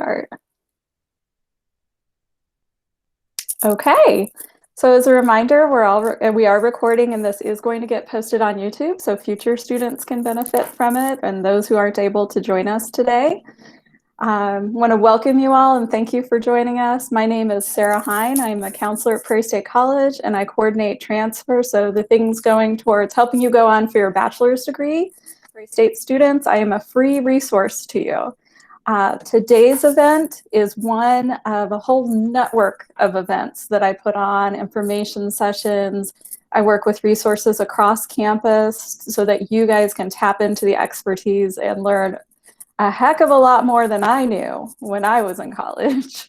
start. Okay, so as a reminder, we are recording, and this is going to get posted on YouTube, so future students can benefit from it, and those who aren't able to join us today. Want to welcome you all and thank you for joining us. My name is Sarah Hine. I'm a counselor at Prairie State College, and I coordinate transfer, so the things going towards helping you go on for your bachelor's degree. Prairie State students, I am a free resource to you. Today's event is one of a whole network of events that I put on, information sessions. I work with resources across campus so that you guys can tap into the expertise and learn a heck of a lot more than I knew when I was in college,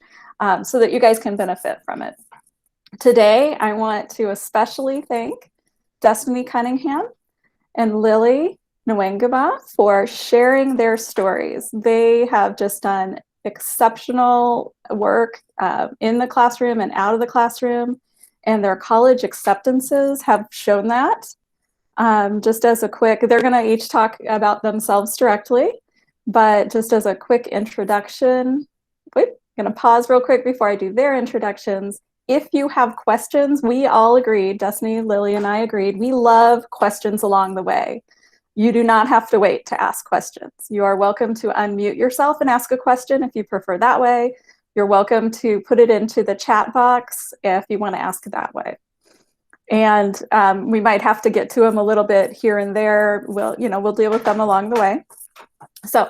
so that you guys can benefit from it. Today, I want to especially thank Destiny Cunningham and Lily Nwangaba for sharing their stories. They have just done exceptional work in the classroom and out of the classroom, and their college acceptances have shown that. Just as a quick, they're going to each talk about themselves directly, but just as a quick introduction, I'm going to pause real quick before I do their introductions. If you have questions, we all agreed, Destiny, Lily, and I agreed, we love questions along the way. You do not have to wait to ask questions. You are welcome to unmute yourself and ask a question if you prefer that way. You're welcome to put it into the chat box if you want to ask that way. And we might have to get to them a little bit here and there. We'll deal with them along the way. So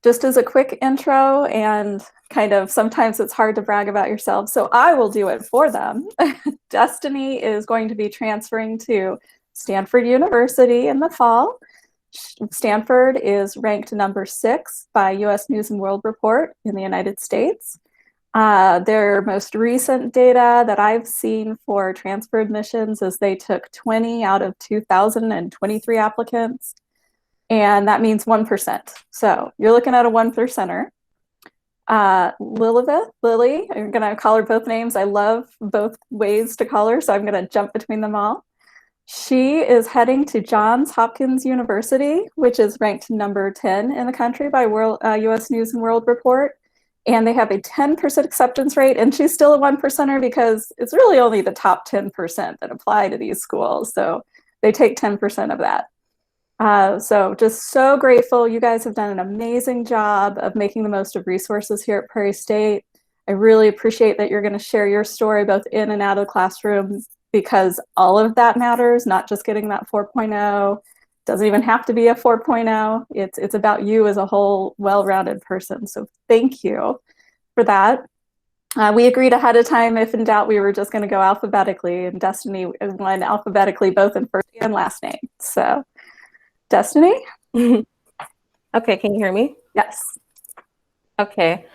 just as a quick intro, and kind of sometimes it's hard to brag about yourself, so I will do it for them. Destiny is going to be transferring to Stanford University in the fall. Stanford is ranked number 6 by US News and World Report in the United States. Their most recent data that I've seen for transfer admissions is they took 20 out of 2,023 applicants, and that means 1%. So you're looking at a 1%er. Lily, I'm gonna call her both names. I love both ways to call her, so I'm gonna jump between them all. She is heading to Hopkins University, which is ranked number 10 in the country by US News and World Report. And they have a 10% acceptance rate, and she's still a 1%er because it's really only the top 10% that apply to these schools. So they take 10% of that. So just so grateful. You guys have done an amazing job of making the most of resources here at Prairie State. I really appreciate that you're going to share your story both in and out of the classroom, because all of that matters, not just getting that 4.0. Doesn't even have to be a 4.0. It's about you as a whole well-rounded person. So thank you for that. We agreed ahead of time, if in doubt, we were just going to go alphabetically, and Destiny went alphabetically both in first and last name. So Destiny? Okay, can you hear me? Yes. Okay.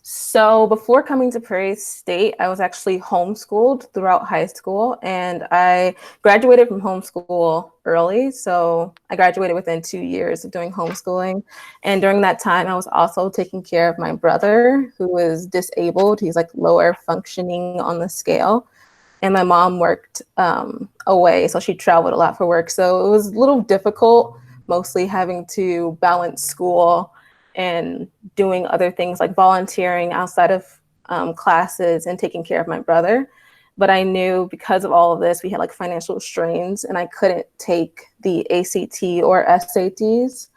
So before coming to Prairie State, I was actually homeschooled throughout high school, and I graduated from homeschool early. So I graduated within 2 years of doing homeschooling. And during that time, I was also taking care of my brother, who is disabled. He's like lower functioning on the scale. And my mom worked away, so she traveled a lot for work. So it was a little difficult, mostly having to balance school and doing other things like volunteering outside of classes and taking care of my brother. But I knew because of all of this, we had like financial strains, and I couldn't take the ACT or SATs.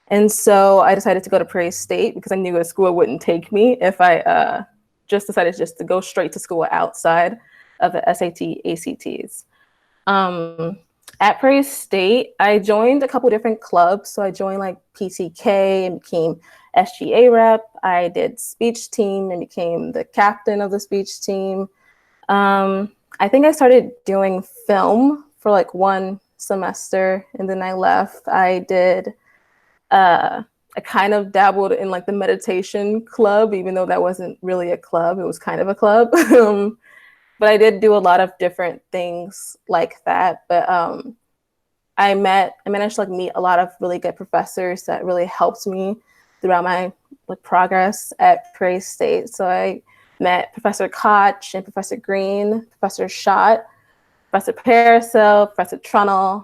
And so I decided to go to Prairie State because I knew a school wouldn't take me if I just decided to go straight to school outside of the SAT, ACTs. At Prairie State, I joined a couple different clubs. So I joined like Ptk and became SGA rep. I did speech team and became the captain of the speech team. I think I started doing film for like 1 semester, and then I left. I kind of dabbled in like the meditation club, even though that wasn't really a club. It was kind of a club. But I did do a lot of different things like that. But I managed to like meet a lot of really good professors that really helped me throughout my like progress at Prairie State. So I met Professor Koch and Professor Green, Professor Schott, Professor Paracel, Professor Trunnell,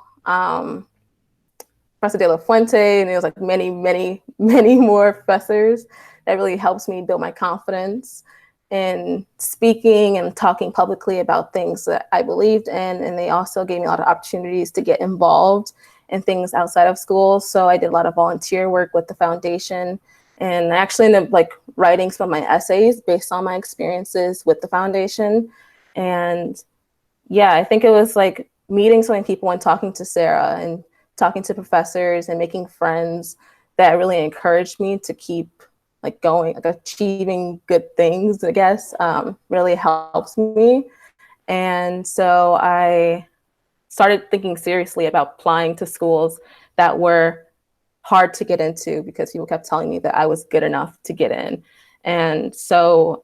Professor De La Fuente, and it was like many more professors that really helps me build my confidence in speaking and talking publicly about things that I believed in. And they also gave me a lot of opportunities to get involved in things outside of school. So I did a lot of volunteer work with the foundation, and I actually ended up like writing some of my essays based on my experiences with the foundation. And yeah, I think it was like meeting so many people and talking to Sarah and talking to professors and making friends that really encouraged me to keep like going, like achieving good things, I guess, really helps me. And so I started thinking seriously about applying to schools that were hard to get into because people kept telling me that I was good enough to get in. And so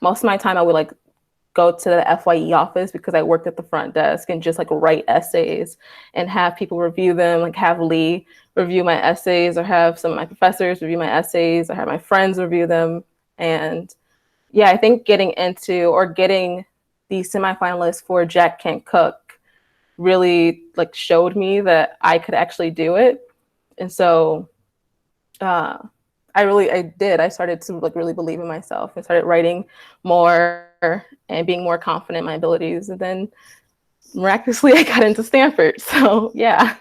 most of my time I would like go to the FYE office because I worked at the front desk and just like write essays and have people review them, like have Lee review my essays or have some of my professors review my essays or have my friends review them. And yeah, I think getting into or getting the semifinalists for Jack Kent Cooke really like showed me that I could actually do it. And so I started to like really believe in myself and started writing more and being more confident in my abilities. And then miraculously I got into Stanford. So yeah.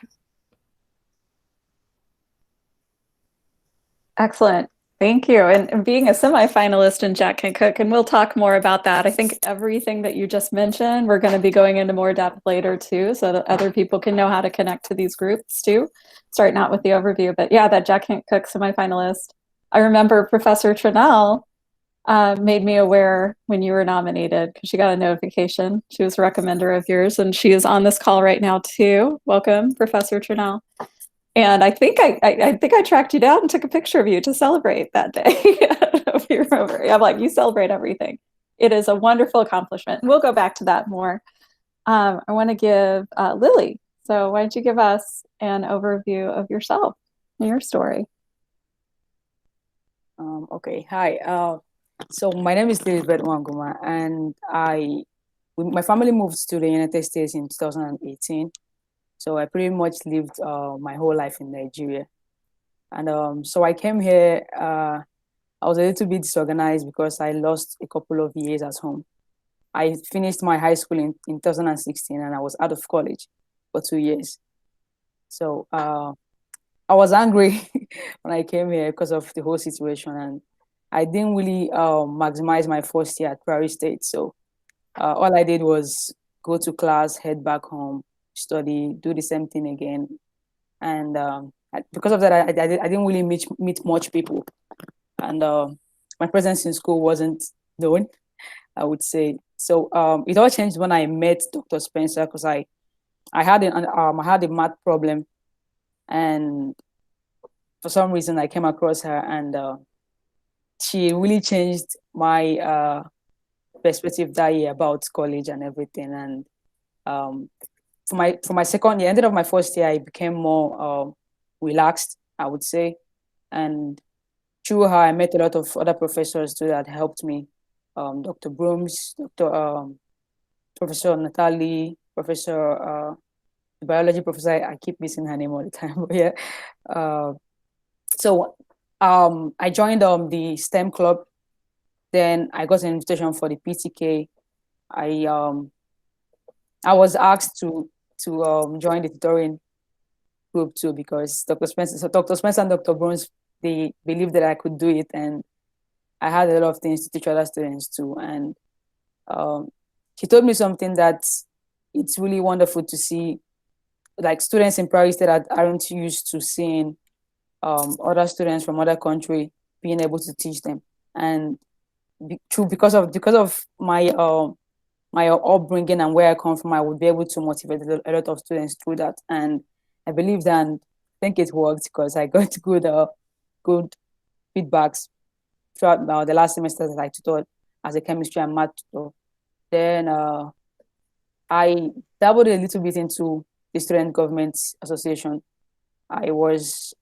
Excellent. Thank you. And being a semifinalist in Jack Kent Cooke, and we'll talk more about that. I think everything that you just mentioned, we're going to be going into more depth later too, so that other people can know how to connect to these groups too, starting out with the overview. But yeah, that Jack Kent Cooke semifinalist. I remember Professor Trinnell made me aware when you were nominated because she got a notification. She was a recommender of yours, and she is on this call right now too. Welcome, Professor Trinnell. And I think I tracked you down and took a picture of you to celebrate that day. I don't know if you remember. I'm like, you celebrate everything. It is a wonderful accomplishment. We'll go back to that more. I want to give Lily. So why don't you give us an overview of yourself and your story? Okay, hi. So my name is Lilibet Wanguma, and my family moved to the United States in 2018. So I pretty much lived my whole life in Nigeria. And so I came here, I was a little bit disorganized because I lost a couple of years at home. I finished my high school in 2016 and I was out of college for 2 years. So I was angry when I came here because of the whole situation, and I didn't really maximize my first year at Prairie State. So all I did was go to class, head back home, study, do the same thing again. And because of that, I didn't really meet much people. And my presence in school wasn't known, I would say. So it all changed when I met Dr. Spencer because I had a math problem, and for some reason I came across her, and she really changed my perspective that year about college and everything. And for my second year, ended of my first year, I became more relaxed, I would say. And through her, I met a lot of other professors too that helped me. Dr. Brooms, Professor Natalie, Professor the biology professor. I keep missing her name all the time. But yeah. So I joined the STEM club. Then I got an invitation for the PTK. I was asked to join the tutoring group too because Dr. Spencer and Dr. Bruns, they believed that I could do it, and I had a lot of things to teach other students too. And she told me something that it's really wonderful to see, like students in Prairie State that aren't used to seeing other students from other country being able to teach them. And because of my upbringing and where I come from, I would be able to motivate a lot of students through that. And I believe that, and I think it worked because I got good feedbacks throughout the last semester that I tutored as a chemistry and math tutor. Then I dabbled a little bit into the Student Government Association. I was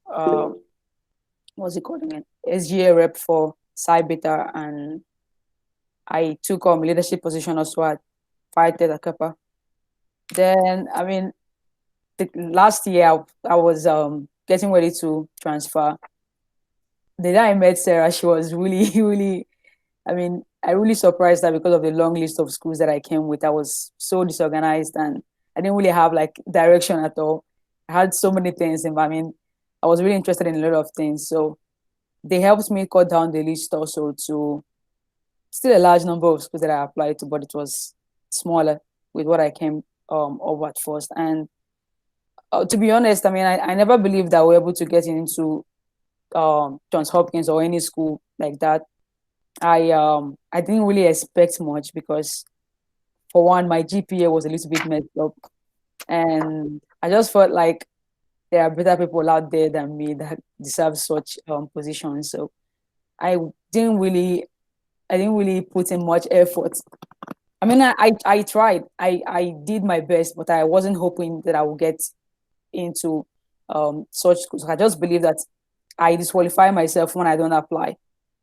what's it called again? SGA rep for Psi Beta, and I took leadership position also at Phi Theta Kappa. Then, I mean, the last year I was getting ready to transfer. the day I met Sarah, she was really, really, I mean, I really surprised her because of the long list of schools that I came with. I was so disorganized and I didn't really have like direction at all. I had so many things, and I mean, I was really interested in a lot of things. So they helped me cut down the list also to still a large number of schools that I applied to, but it was smaller with what I came over at first. And to be honest, I mean, I never believed that we were able to get into Johns Hopkins or any school like that. I didn't really expect much because for one, my GPA was a little bit messed up, and I just felt like there are better people out there than me that deserve such positions. So I didn't really I didn't really put in much effort. I mean, I tried. I did my best, but I wasn't hoping that I would get into such schools. I just believe that I disqualify myself when I don't apply.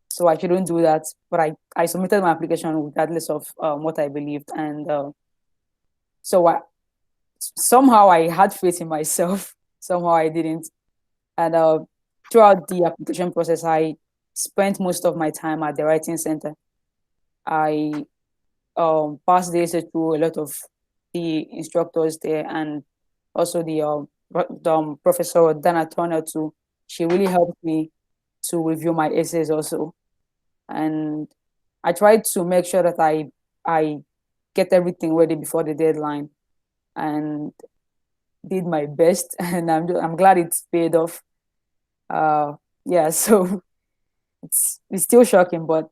So I shouldn't do that. But I submitted my application regardless of what I believed. And so somehow I had faith in myself. Somehow I didn't. And throughout the application process, I spent most of my time at the writing center. I passed the essay through a lot of the instructors there, and also the professor Dana Turner too. She really helped me to review my essays also, and I tried to make sure that I get everything ready before the deadline, and did my best, and I'm glad it's paid off. Yeah, so it's still shocking, but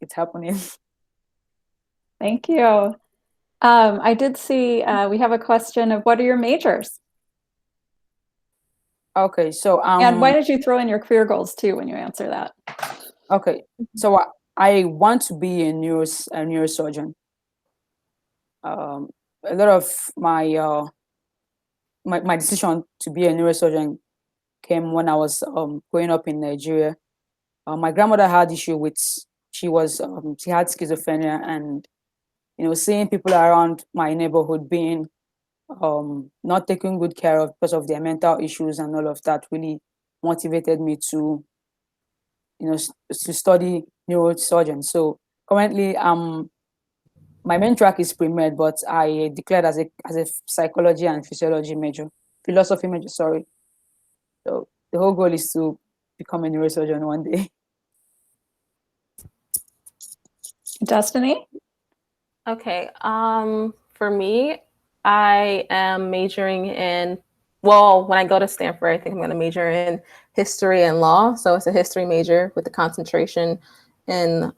it's happening. Thank you. I did see we have a question of what are your majors? Okay, so and why did you throw in your career goals too when you answer that? Okay, so I want to be a neurosurgeon. A lot of my decision to be a neurosurgeon came when I was growing up in Nigeria. My grandmother had issue with she had schizophrenia, and seeing people around my neighborhood being not taken good care of because of their mental issues and all of that really motivated me to to study neurosurgeon. So currently my main track is pre-med, but I declared as a psychology and philosophy major, sorry. So the whole goal is to become a neurosurgeon one day. Destiny? Okay. For me, I am majoring in, well, when I go to Stanford, I think I'm going to major in history and law. So it's a history major with a concentration in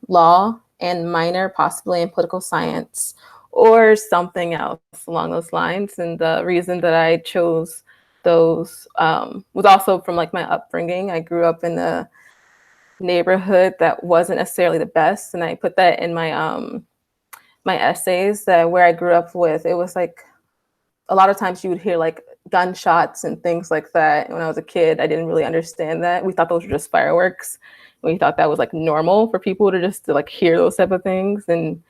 law, and minor possibly in political science or something else along those lines. And the reason that I chose those was also from like my upbringing. I grew up in a neighborhood that wasn't necessarily the best, and I put that in my my essays, that where I grew up with, it was like a lot of times you would hear like gunshots and things like that. When I was a kid, I didn't really understand that. We thought those were just fireworks. We thought that was like normal for people to just like hear those type of things. And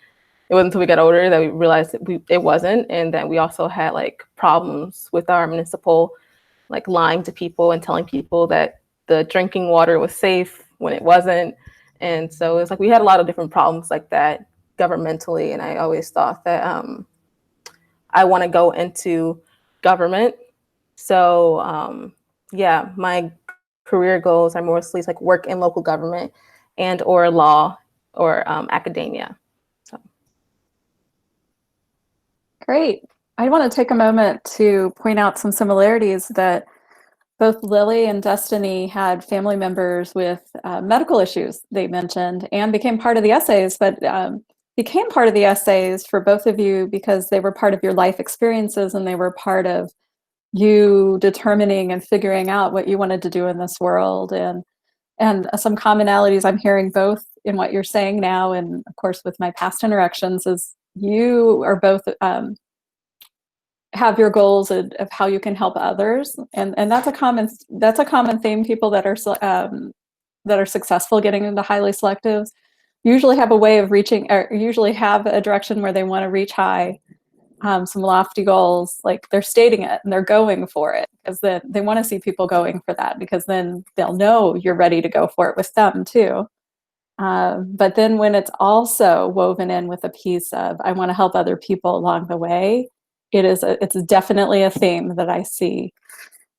it wasn't until we got older that we realized that it wasn't, and that we also had like problems with our municipal, like lying to people and telling people that the drinking water was safe when it wasn't. And so it's like we had a lot of different problems like that governmentally. And I always thought that I want to go into government. So yeah, my career goals are mostly like work in local government and or law or academia. So. Great. I want to take a moment to point out some similarities that both Lily and Destiny had family members with medical issues they mentioned and became part of the essays, but became part of the essays for both of you because they were part of your life experiences and they were part of you determining and figuring out what you wanted to do in this world. And some commonalities I'm hearing both in what you're saying now and of course with my past interactions is you are both have your goals of how you can help others, and that's a common theme. People that are successful getting into highly selectives usually have a way of reaching, or usually have a direction where they want to reach high, some lofty goals, like they're stating it and they're going for it, because then they want to see people going for that, because then they'll know you're ready to go for it with them too. But then when it's also woven in with a piece of, I want to help other people along the way, it's definitely a theme that I see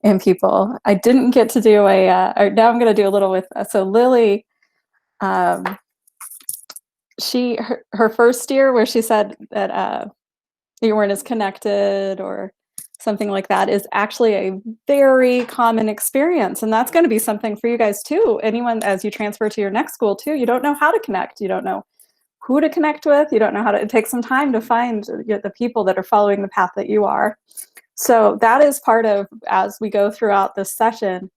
in people. I didn't get to do now I'm going to do a little with, so Lily, her first year where she said that you weren't as connected or something like that is actually a very common experience. And that's going to be something for you guys too. Anyone, as you transfer to your next school too, you don't know how to connect. You don't know who to connect with. You don't know how to, it takes some time to find the people that are following the path that you are. So that is part of, as we go throughout this session,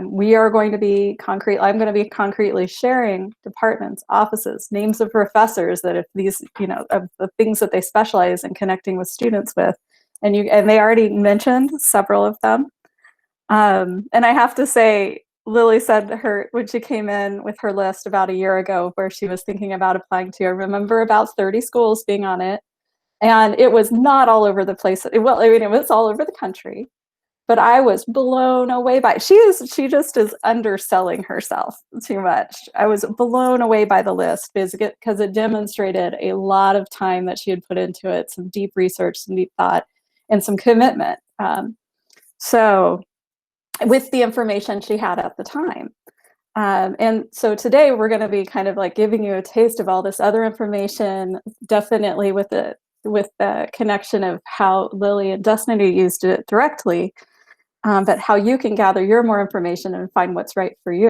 we are going to be I'm going to be concretely sharing departments, offices, names of professors that if these, of the things that they specialize in connecting with students with, and they already mentioned several of them. And I have to say, Lily said when she came in with her list about a year ago where she was thinking about applying to, I remember about 30 schools being on it, and it was not all over the place. It was all over the country. But I was blown away by she just is underselling herself too much. I was blown away by the list because it demonstrated a lot of time that she had put into it, some deep research, some deep thought, and some commitment. So with the information she had at the time. And so today we're going to be kind of like giving you a taste of all this other information, definitely with the connection of how Lily and Destiny used it directly. But how you can gather your more information and find what's right for you.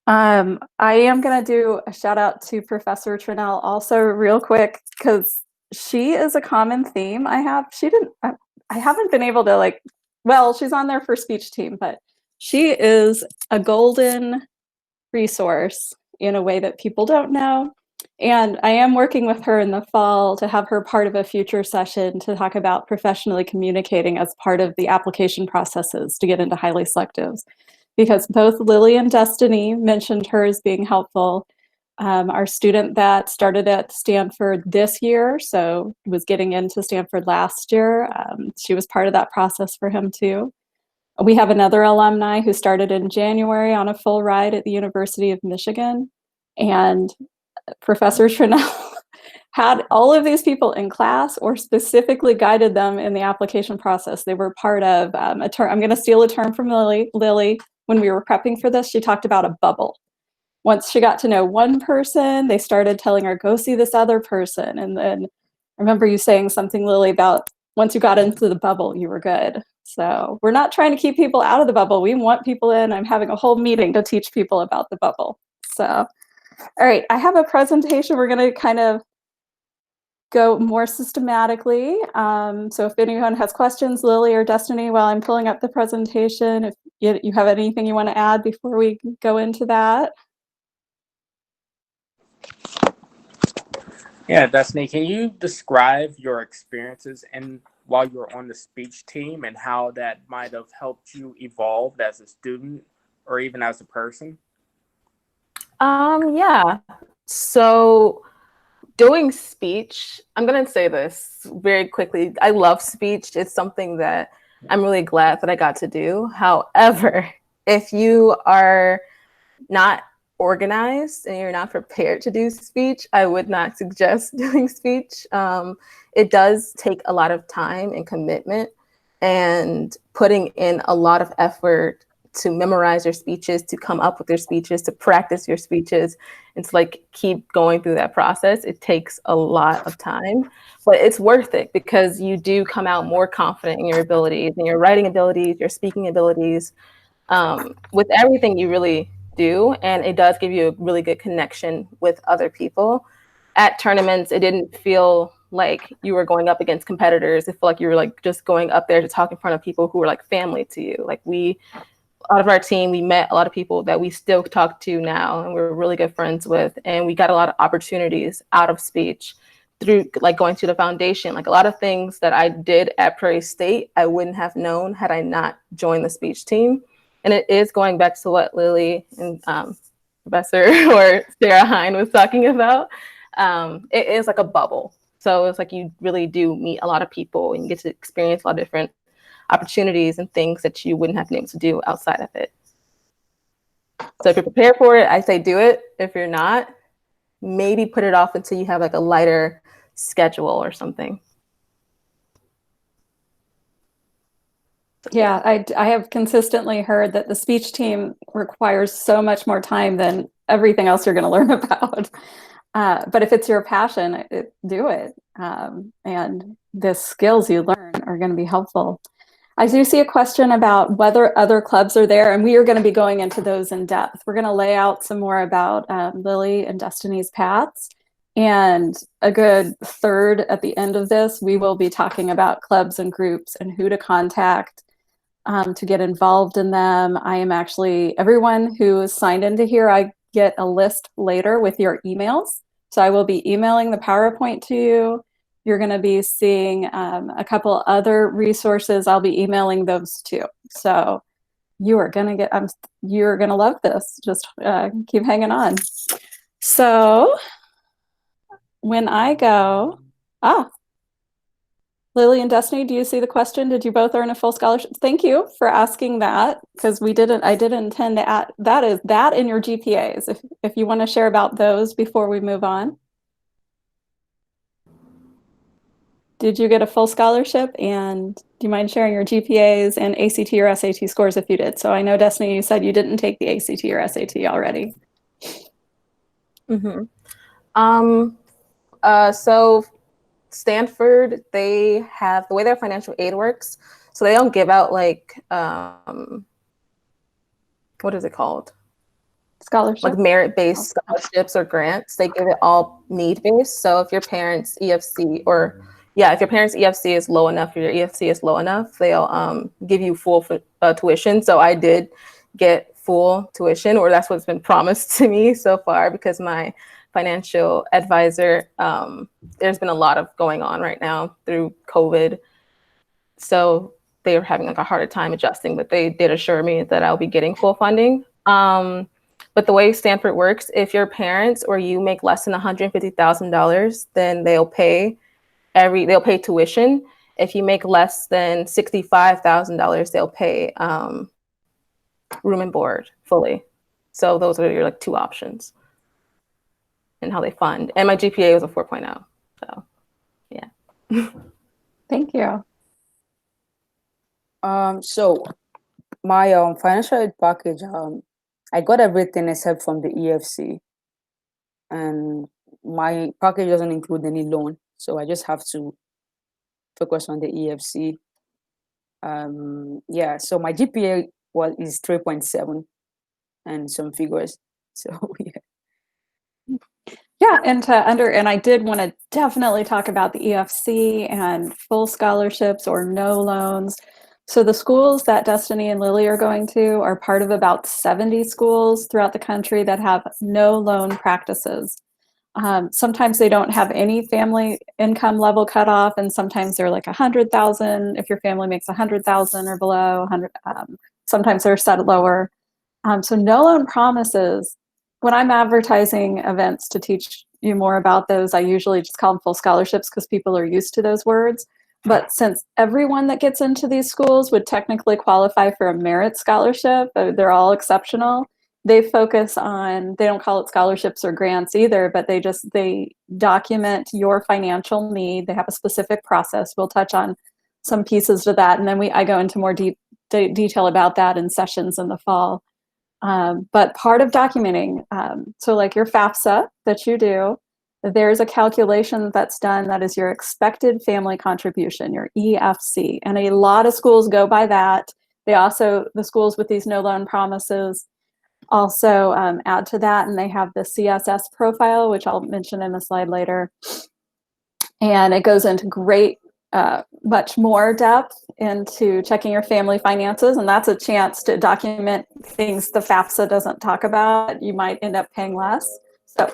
I am going to do a shout out to Professor Trinnell also real quick, because she is a common theme I have. I haven't been able to she's on there for speech team, but she is a golden resource in a way that people don't know. And I am working with her in the fall to have her part of a future session to talk about professionally communicating as part of the application processes to get into highly selectives. Because both Lily and Destiny mentioned her as being helpful. Our student that started at Stanford this year, so was getting into Stanford last year, she was part of that process for him too. We have another alumni who started in January on a full ride at the University of Michigan. And Professor Trinnell had all of these people in class or specifically guided them in the application process. They were part of a term. I'm going to steal a term from Lily. When we were prepping for this, she talked about a bubble. Once she got to know one person, they started telling her, go see this other person. And then I remember you saying something, Lily, about once you got into the bubble, you were good. So we're not trying to keep people out of the bubble. We want people in. I'm having a whole meeting to teach people about the bubble. So all right, I have a presentation. We're going to kind of go more systematically. So if anyone has questions, Lily or Destiny, while I'm pulling up the presentation, if you have anything you want to add before we go into that. Yeah, Destiny, can you describe your experiences while you're on the speech team and how that might have helped you evolve as a student or even as a person? Yeah. So doing speech, I'm going to say this very quickly. I love speech. It's something that I'm really glad that I got to do. However, if you are not organized and you're not prepared to do speech, I would not suggest doing speech. It does take a lot of time and commitment and putting in a lot of effort to memorize your speeches, to come up with your speeches, to practice your speeches, and to keep going through that process. It takes a lot of time, but it's worth it because you do come out more confident in your abilities, in your writing abilities, your speaking abilities, with everything you really do. And it does give you a really good connection with other people. At tournaments, it didn't feel like you were going up against competitors. It felt like you were just going up there to talk in front of people who were family to you. Out of our team, we met a lot of people that we still talk to now and we're really good friends with. And we got a lot of opportunities out of speech through going to the foundation. A lot of things that I did at Prairie State, I wouldn't have known had I not joined the speech team. And it is going back to what Lily and Professor or Sarah Hine was talking about. It is like a bubble. So it's like you really do meet a lot of people and you get to experience a lot of different opportunities and things that you wouldn't have been able to do outside of it. So if you're prepared for it, I say do it. If you're not, maybe put it off until you have like a lighter schedule or something. Yeah, I have consistently heard that the speech team requires so much more time than everything else you're going to learn about. But if it's your passion, do it. And the skills you learn are going to be helpful. I do see a question about whether other clubs are there, and we are going to be going into those in depth. We're going to lay out some more about Lily and Destiny's paths. And a good third at the end of this, we will be talking about clubs and groups and who to contact to get involved in them. I am actually, everyone who is signed into here, I get a list later with your emails. So I will be emailing the PowerPoint to you. You're going to be seeing a couple other resources. I'll be emailing those too. So you are going to get, you're going to love this. Just keep hanging on. So when I go, Lily and Destiny, do you see the question? Did you both earn a full scholarship? Thank you for asking that, because I didn't intend to add, that is that in your GPAs. If you want to share about those before we move on. Did you get a full scholarship? And do you mind sharing your GPAs and ACT or SAT scores if you did? So I know, Destiny, you said you didn't take the ACT or SAT already. Mm-hmm. So Stanford, they have, the way their financial aid works, so they don't give out like, what is it called? Scholarship? Like merit-based scholarships or grants. They give it all need-based. So if your parents' EFC if your parents' EFC is low enough, or your EFC is low enough, they'll give you full tuition. So I did get full tuition, or that's what's been promised to me so far, because my financial advisor, there's been a lot of going on right now through COVID. So they were having like a harder time adjusting, but they did assure me that I'll be getting full funding. But the way Stanford works, if your parents or you make less than $150,000, then they'll pay tuition. If you make less than $65,000, they'll pay room and board fully. So those are your like two options and how they fund. And my GPA was a 4.0. So yeah. Thank you. So my financial aid package, I got everything except from the EFC, and my package doesn't include any loan, so I just have to focus on the EFC. Yeah, so my GPA is 3.7 and some figures. So yeah. Yeah, and I did want to definitely talk about the EFC and full scholarships or no loans. So the schools that Destiny and Lily are going to are part of about 70 schools throughout the country that have no loan practices. Sometimes they don't have any family income level cutoff, and sometimes they're like 100,000 if your family makes 100,000 or below. 100. Sometimes they're set lower. So no loan promises. When I'm advertising events to teach you more about those, I usually just call them full scholarships because people are used to those words. But since everyone that gets into these schools would technically qualify for a merit scholarship, they're all exceptional. They focus on, they don't call it scholarships or grants either, but they document your financial need. They have a specific process. We'll touch on some pieces to that. And then I go into more detail about that in sessions in the fall. But part of documenting, so like your FAFSA that you do, there's a calculation that's done that is your expected family contribution, your EFC. And a lot of schools go by that. They also, the schools with these no loan promises also add to that, and they have the CSS profile, which I'll mention in a slide later. And it goes into much more depth into checking your family finances, and that's a chance to document things the FAFSA doesn't talk about. You might end up paying less. So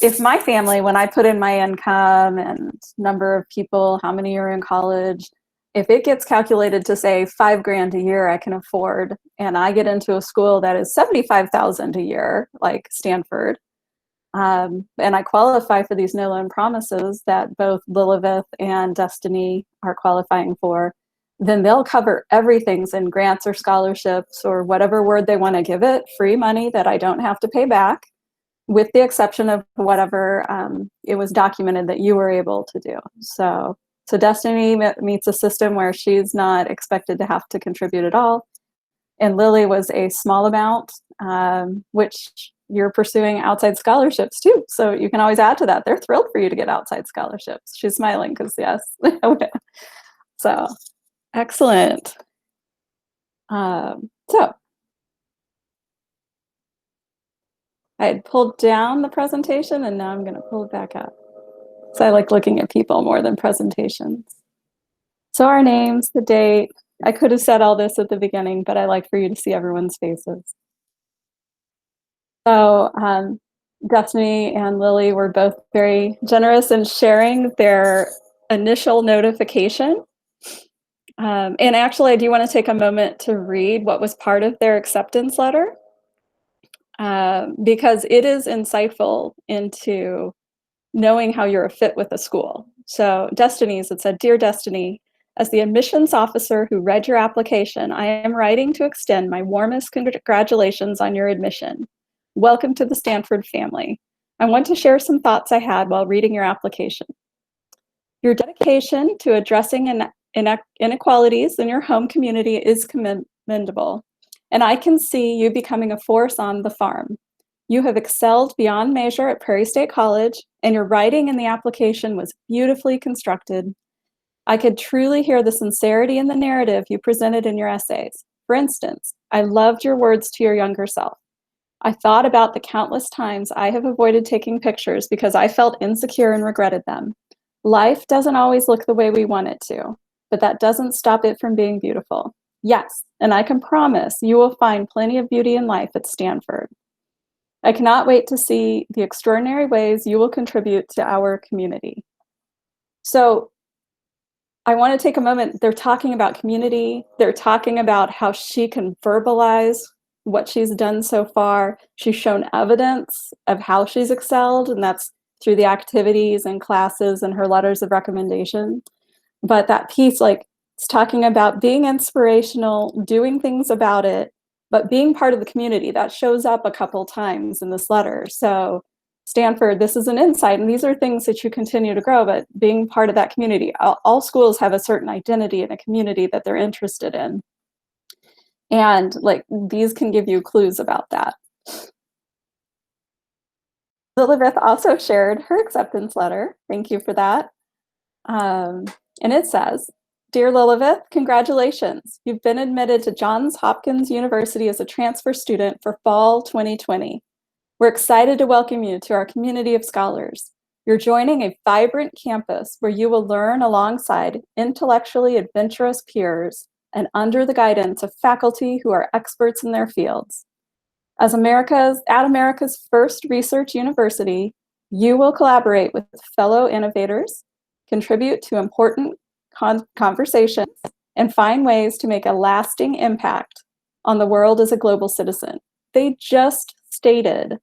if my family, when I put in my income and number of people, how many are in college, if it gets calculated to say $5,000 a year I can afford, and I get into a school that is $75,000 a year, like Stanford, and I qualify for these no loan promises that both Lilibeth and Destiny are qualifying for, then they'll cover everything in grants or scholarships or whatever word they want to give it, free money that I don't have to pay back, with the exception of whatever it was documented that you were able to do. So Destiny meets a system where she's not expected to have to contribute at all. And Lily was a small amount, which you're pursuing outside scholarships too. So you can always add to that. They're thrilled for you to get outside scholarships. She's smiling because yes. So excellent. So I had pulled down the presentation and now I'm going to pull it back up. So I like looking at people more than presentations. So our names, the date. I could have said all this at the beginning, but I like for you to see everyone's faces. So Destiny and Lily were both very generous in sharing their initial notification. And actually, I do want to take a moment to read what was part of their acceptance letter, because it is insightful into knowing how you're a fit with a school. So Destiny's, it said, "Dear Destiny, as the admissions officer who read your application, I am writing to extend my warmest congratulations on your admission. Welcome to the Stanford family. I want to share some thoughts I had while reading your application. Your dedication to addressing inequalities in your home community is commendable, and I can see you becoming a force on the farm. You have excelled beyond measure at Prairie State College, and your writing in the application was beautifully constructed. I could truly hear the sincerity in the narrative you presented in your essays. For instance, I loved your words to your younger self. I thought about the countless times I have avoided taking pictures because I felt insecure and regretted them. Life doesn't always look the way we want it to, but that doesn't stop it from being beautiful. Yes, and I can promise you will find plenty of beauty in life at Stanford. I cannot wait to see the extraordinary ways you will contribute to our community." So I want to take a moment. They're talking about community. They're talking about how she can verbalize what she's done so far. She's shown evidence of how she's excelled, and that's through the activities and classes and her letters of recommendation. But that piece, like, it's talking about being inspirational, doing things about it, but being part of the community. That shows up a couple times in this letter. So Stanford, this is an insight, and these are things that you continue to grow, but being part of that community. All schools have a certain identity and a community that they're interested in. And like, these can give you clues about that. Lilibeth also shared her acceptance letter. Thank you for that. And it says, "Dear Lilibeth, congratulations. You've been admitted to Johns Hopkins University as a transfer student for fall 2020. We're excited to welcome you to our community of scholars. You're joining a vibrant campus where you will learn alongside intellectually adventurous peers and under the guidance of faculty who are experts in their fields. At America's first research university, you will collaborate with fellow innovators, contribute to important conversations, and find ways to make a lasting impact on the world as a global citizen." They just stated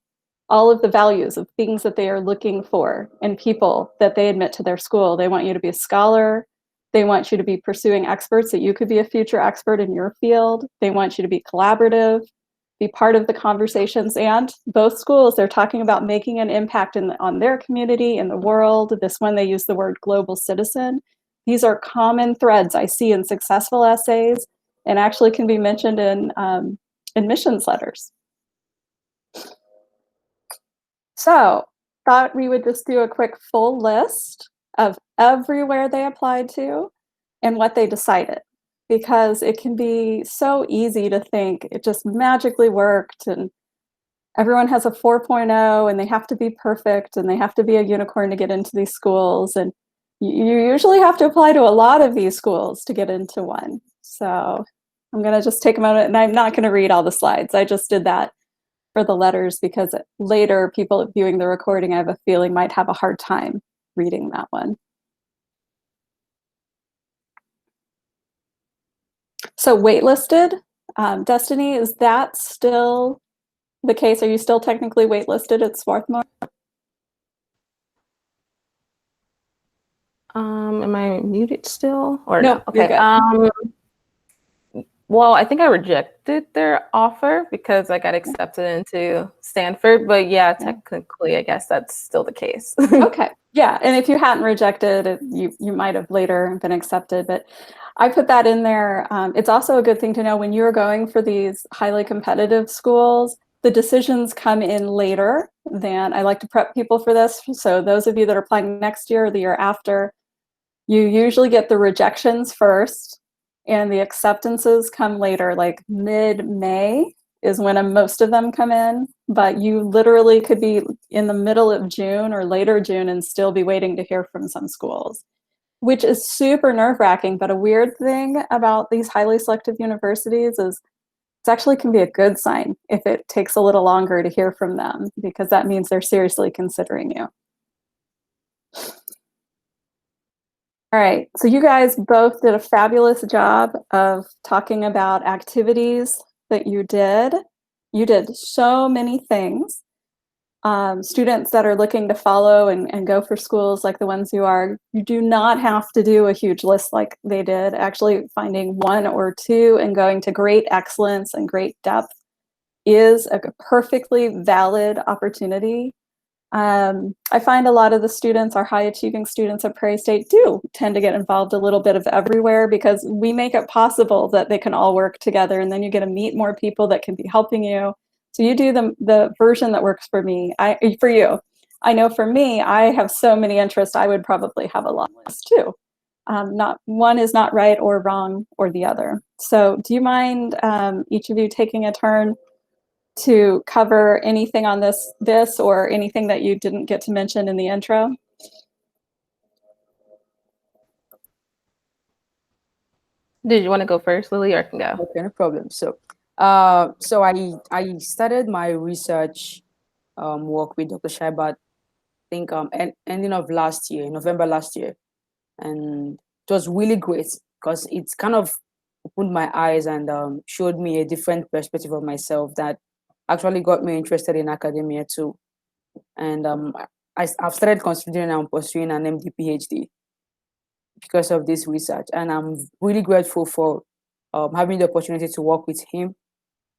all of the values of things that they are looking for in people that they admit to their school. They want you to be a scholar. They want you to be pursuing experts that you could be a future expert in your field. They want you to be collaborative, be part of the conversations. And both schools, they're talking about making an impact on their community, in the world. This one, they use the word global citizen. These are common threads I see in successful essays and actually can be mentioned in admissions letters. So thought we would just do a quick full list of everywhere they applied to and what they decided, because it can be so easy to think it just magically worked and everyone has a 4.0 and they have to be perfect and they have to be a unicorn to get into these schools. And you usually have to apply to a lot of these schools to get into one. So I'm going to just take a moment, and I'm not going to read all the slides. I just did that for the letters because later people viewing the recording, I have a feeling, might have a hard time reading that one. So waitlisted, Destiny, is that still the case? Are you still technically waitlisted at Swarthmore? Am I muted still or No, no? you're Okay. good. Well, I think I rejected their offer because I got accepted into Stanford, but yeah, technically, I guess that's still the case. Okay. Yeah. And if you hadn't rejected it, you might have later been accepted, but I put that in there. It's also a good thing to know when you're going for these highly competitive schools, the decisions come in later than I like to prep people for this. So those of you that are applying next year or the year after, you usually get the rejections first and the acceptances come later, like mid-May is when most of them come in, but you literally could be in the middle of June or later June and still be waiting to hear from some schools, which is super nerve-wracking. But a weird thing about these highly selective universities is it actually can be a good sign if it takes a little longer to hear from them, because that means they're seriously considering you. All right, so you guys both did a fabulous job of talking about activities that you did. You did so many things. Students that are looking to follow and go for schools like the ones you are, you do not have to do a huge list like they did. Actually, finding one or two and going to great excellence and great depth is a perfectly valid opportunity. I find a lot of the students, our high achieving students at Prairie State, do tend to get involved a little bit of everywhere because we make it possible that they can all work together, and then you get to meet more people that can be helping you. So you do the version that works for me. For you. I know for me, I have so many interests, I would probably have a long list too. Not one is not right or wrong or the other. So do you mind each of you taking a turn to cover anything on this or anything that you didn't get to mention in the intro? Did you want to go first, Lily, or I can go? Okay, no problem. So I started my research work with Dr. Shaibat, I think ending of last year, November last year, and it was really great because it kind of opened my eyes and showed me a different perspective of myself that actually got me interested in academia too. And I've started considering and pursuing an MD PhD because of this research, and I'm really grateful for having the opportunity to work with him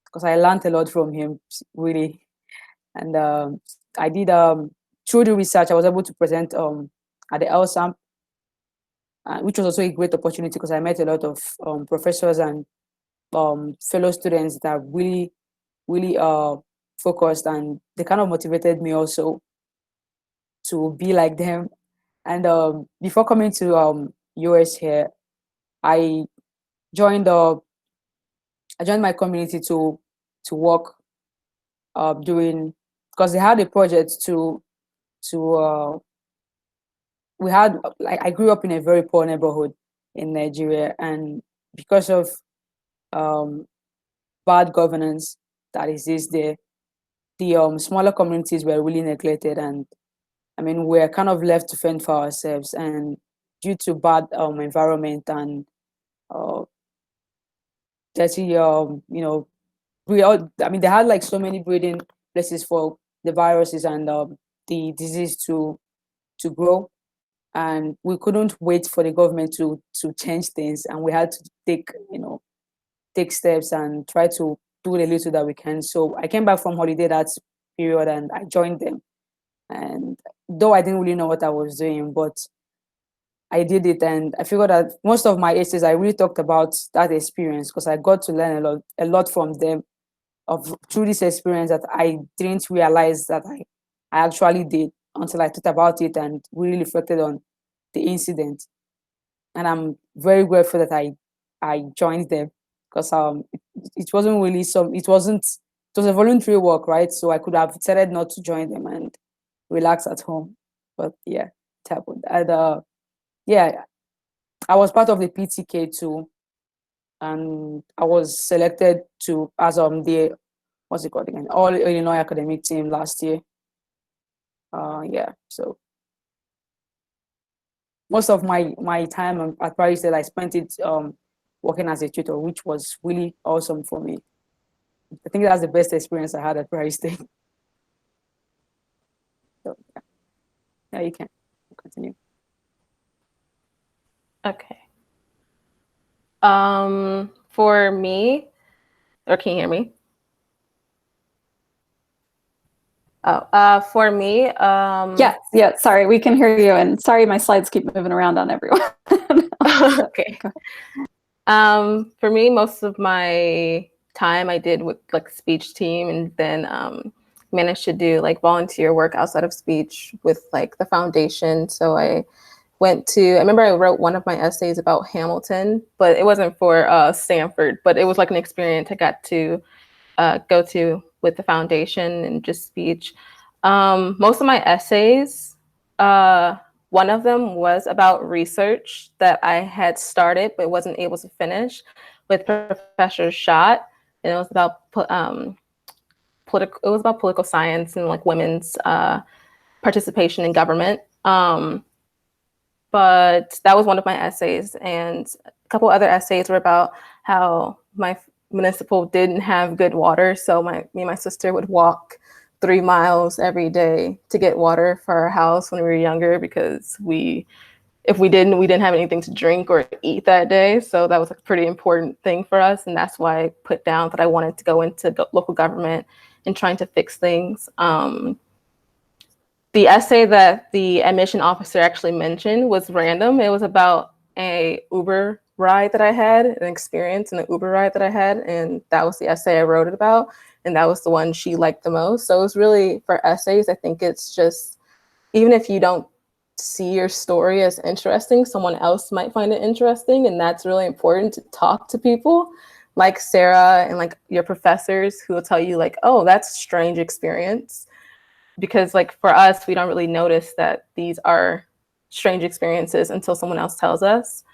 because I learned a lot from him, really. And I did through the research, I was able to present at the LSAM, which was also a great opportunity because I met a lot of professors and fellow students that really, really focused, and they kind of motivated me also to be like them. And before coming to US here, I joined I joined my community to work doing, because they had a project to we had, like, I grew up in a very poor neighborhood in Nigeria, and because of bad governance that exists there, the smaller communities were really neglected, and I mean we're kind of left to fend for ourselves, and due to bad environment and uh, dirty I mean they had like so many breeding places for the viruses and the disease to grow, and we couldn't wait for the government to change things, and we had to take steps and try to do the little that we can. So I came back from holiday that period and I joined them, and though I didn't really know what I was doing, but I did it, and I figured that most of my essays I really talked about that experience because I got to learn a lot from them through this experience that I didn't realize that I actually did until I thought about it and really reflected on the incident. And I'm very grateful that I joined them because it wasn't really it was a voluntary work, right? So I could have decided not to join them and relax at home, but yeah, it happened. And yeah, I was part of the Ptk too, and I was selected to as the what's it called again? All Illinois academic team last year. Yeah, so most of my time at Prairie State, I spent it working as a tutor, which was really awesome for me. I think that's the best experience I had at Prairie State. So yeah, you can continue. Okay. For me, or can you hear me? Oh, for me, Yeah, sorry, we can hear you. And sorry, my slides keep moving around on everyone. okay. For me, most of my time I did with like speech team, and then managed to do like volunteer work outside of speech with like the foundation. So I remember I wrote one of my essays about Hamilton, but it wasn't for Stanford, but it was like an experience I got to go to with the foundation and just speech. Most of my essays, one of them was about research that I had started but wasn't able to finish with Professor Schott, and it was about political science and like women's participation in government. But that was one of my essays, and a couple other essays were about how my municipal didn't have good water, so me and my sister would walk 3 miles every day to get water for our house when we were younger, because if we didn't have anything to drink or eat that day. So that was a pretty important thing for us, and that's why I put down that I wanted to go into local government and trying to fix things. The essay that the admission officer actually mentioned was random. It was about a Uber ride that I had, an experience in an Uber ride that I had, and that was the essay I wrote it about, and that was the one she liked the most. So it was really, for essays, I think it's just, even if you don't see your story as interesting, someone else might find it interesting, and that's really important, to talk to people like Sarah and like your professors who will tell you like, oh, that's a strange experience. Because like for us, we don't really notice that these are strange experiences until someone else tells us.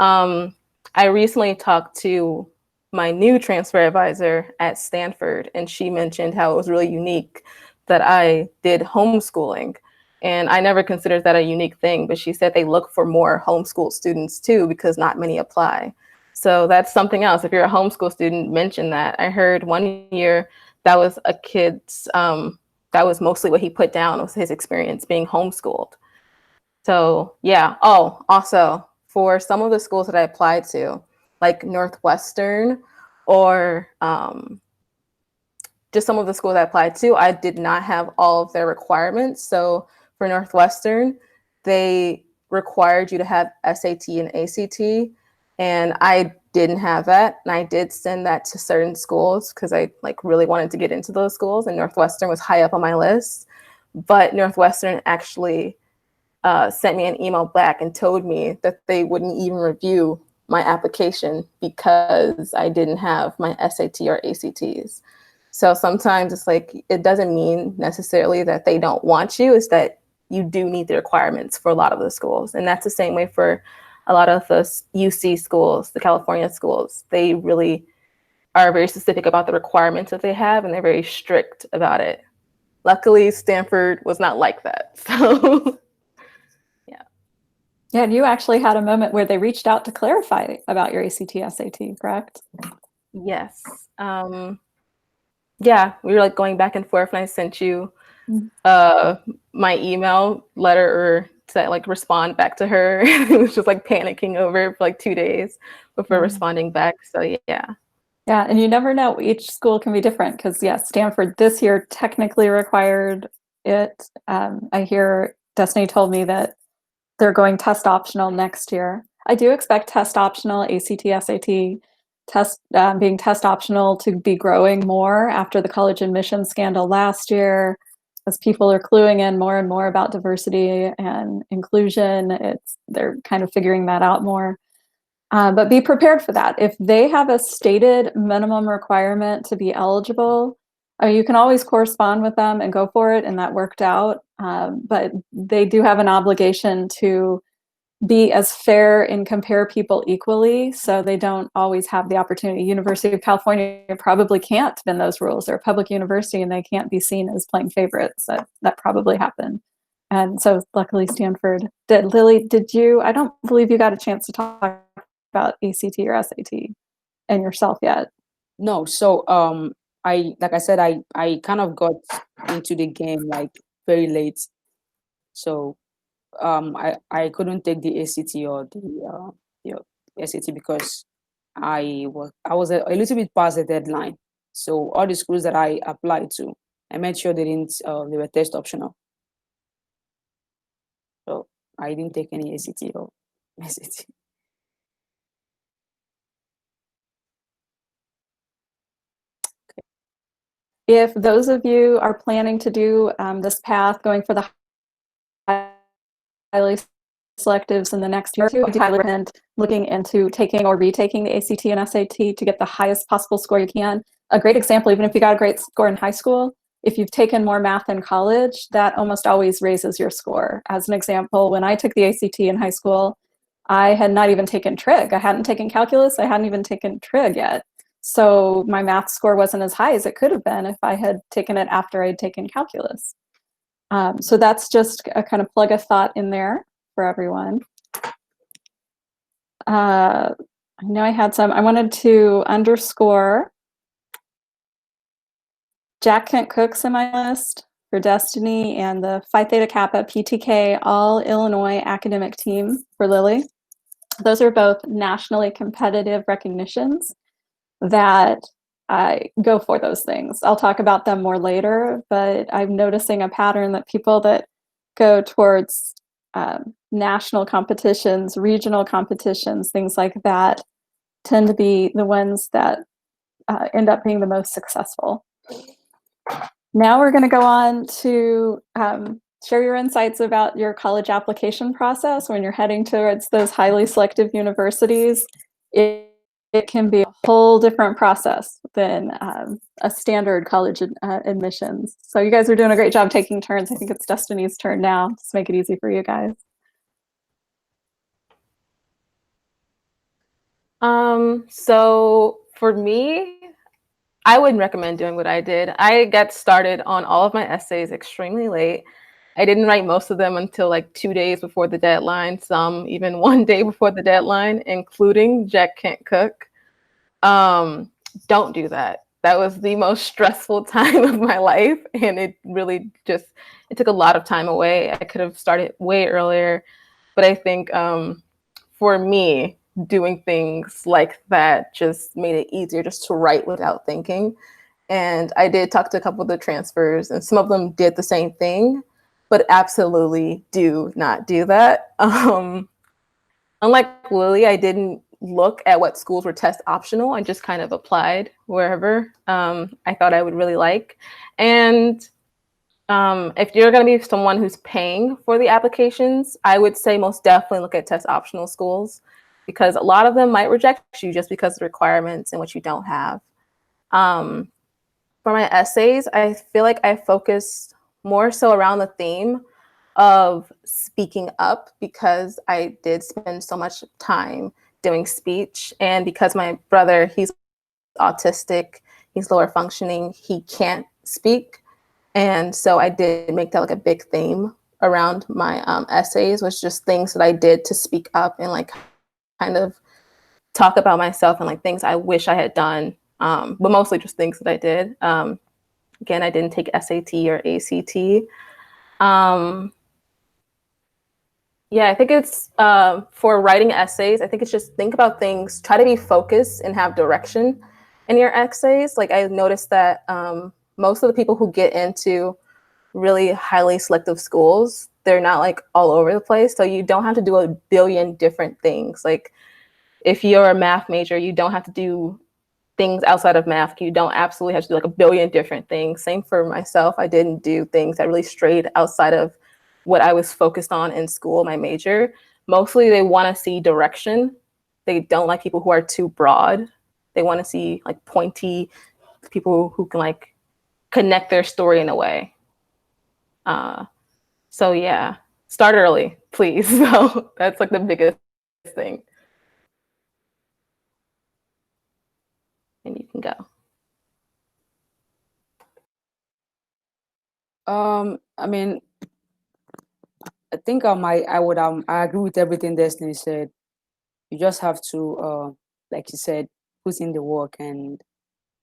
I recently talked to my new transfer advisor at Stanford, and she mentioned how it was really unique that I did homeschooling. And I never considered that a unique thing, but she said they look for more homeschool students too, because not many apply. So that's something else. If you're a homeschool student, mention that. I heard one year that was a kid's, that was mostly what he put down, was his experience being homeschooled. So yeah. Oh, also for some of the schools that I applied to, like Northwestern or just some of the schools I applied to, I did not have all of their requirements. So for Northwestern, they required you to have SAT and ACT, and I didn't have that. And I did send that to certain schools because I like really wanted to get into those schools, and Northwestern was high up on my list. But Northwestern actually sent me an email back and told me that they wouldn't even review my application because I didn't have my SAT or ACTs. So sometimes it's like, it doesn't mean necessarily that they don't want you, it's that you do meet the requirements for a lot of the schools. And that's the same way for a lot of the UC schools, the California schools. They really are very specific about the requirements that they have, and they're very strict about it. Luckily, Stanford was not like that. So yeah. Yeah, and you actually had a moment where they reached out to clarify about your ACT, SAT, correct? Yes. Yeah, we were like going back and forth, and I sent you my email letter or to like respond back to her. It was just like panicking over it for like 2 days before responding back. So yeah. Yeah, and you never know. Each school can be different because, yes, Stanford this year technically required it. I hear Destiny told me that they're going test optional next year. I do expect test optional, ACT, SAT, being test optional to be growing more after the college admissions scandal last year, as people are cluing in more and more about diversity and inclusion. They're kind of figuring that out more. But be prepared for that. If they have a stated minimum requirement to be eligible, you can always correspond with them and go for it, and that worked out. But they do have an obligation to be as fair and compare people equally, so they don't always have the opportunity. University of California probably can't bend those rules. They're a public university, and they can't be seen as playing favorites. That probably happened. And so luckily Stanford did. Lily, I don't believe you got a chance to talk about ACT or SAT and yourself yet. No, so like I said, I kind of got into the game like very late. So I couldn't take the ACT or the SAT because I was a little bit past the deadline. So all the schools that I applied to, I made sure they were test optional. So I didn't take any ACT or SAT. If those of you are planning to do this path, going for the highly selectives in the next year or two, I highly recommend looking into taking or retaking the ACT and SAT to get the highest possible score you can. A great example, even if you got a great score in high school, if you've taken more math in college, that almost always raises your score. As an example, when I took the ACT in high school, I had not even taken trig. I hadn't taken calculus. I hadn't even taken trig yet. So my math score wasn't as high as it could have been if I had taken it after I'd taken calculus. So that's just a kind of plug of thought in there for everyone. I know I had some. I wanted to underscore Jack Kent Cooke's in my list for Destiny and the Phi Theta Kappa Ptk All Illinois Academic Team for Lily. Those are both nationally competitive recognitions that I go for those things. I'll talk about them more later, but I'm noticing a pattern that people that go towards national competitions, regional competitions, things like that, tend to be the ones that end up being the most successful. Now we're going to go on to share your insights about your college application process when you're heading towards those highly selective universities. It can be a whole different process than a standard college admissions. So you guys are doing a great job taking turns. I think it's Destiny's turn now. Just make it easy for you guys. So for me, I wouldn't recommend doing what I did. I got started on all of my essays extremely late. I didn't write most of them until like 2 days before the deadline, some even 1 day before the deadline, including Jack Kent Cooke. Don't do that. That was the most stressful time of my life, and it really just, it took a lot of time away. I could have started way earlier, but I think for me, doing things like that just made it easier just to write without thinking. And I did talk to a couple of the transfers, and some of them did the same thing, but absolutely do not do that. Unlike Lily, I didn't look at what schools were test optional and just kind of applied wherever I thought I would really like. And if you're going to be someone who's paying for the applications, I would say most definitely look at test optional schools, because a lot of them might reject you just because of the requirements and what you don't have. For my essays, I feel like I focused more so around the theme of speaking up, because I did spend so much time doing speech, and because my brother, he's autistic, he's lower functioning, he can't speak. And so I did make that like a big theme around my essays, was just things that I did to speak up and like kind of talk about myself and like things I wish I had done, but mostly just things that I did. Again, I didn't take SAT or ACT. Yeah, I think it's for writing essays, I think it's just think about things, try to be focused and have direction in your essays. Like I noticed that most of the people who get into really highly selective schools, they're not like all over the place. So you don't have to do a billion different things. Like if you're a math major, you don't have to do things outside of math. You don't absolutely have to do like a billion different things. Same for myself. I didn't do things that really strayed outside of what I was focused on in school, my major. Mostly they want to see direction. They don't like people who are too broad. They want to see like pointy people who can like connect their story in a way. So yeah, start early, please. So that's like the biggest thing. And you can go. I mean, I think I agree with everything Destiny said. You just have to, like you said, put in the work and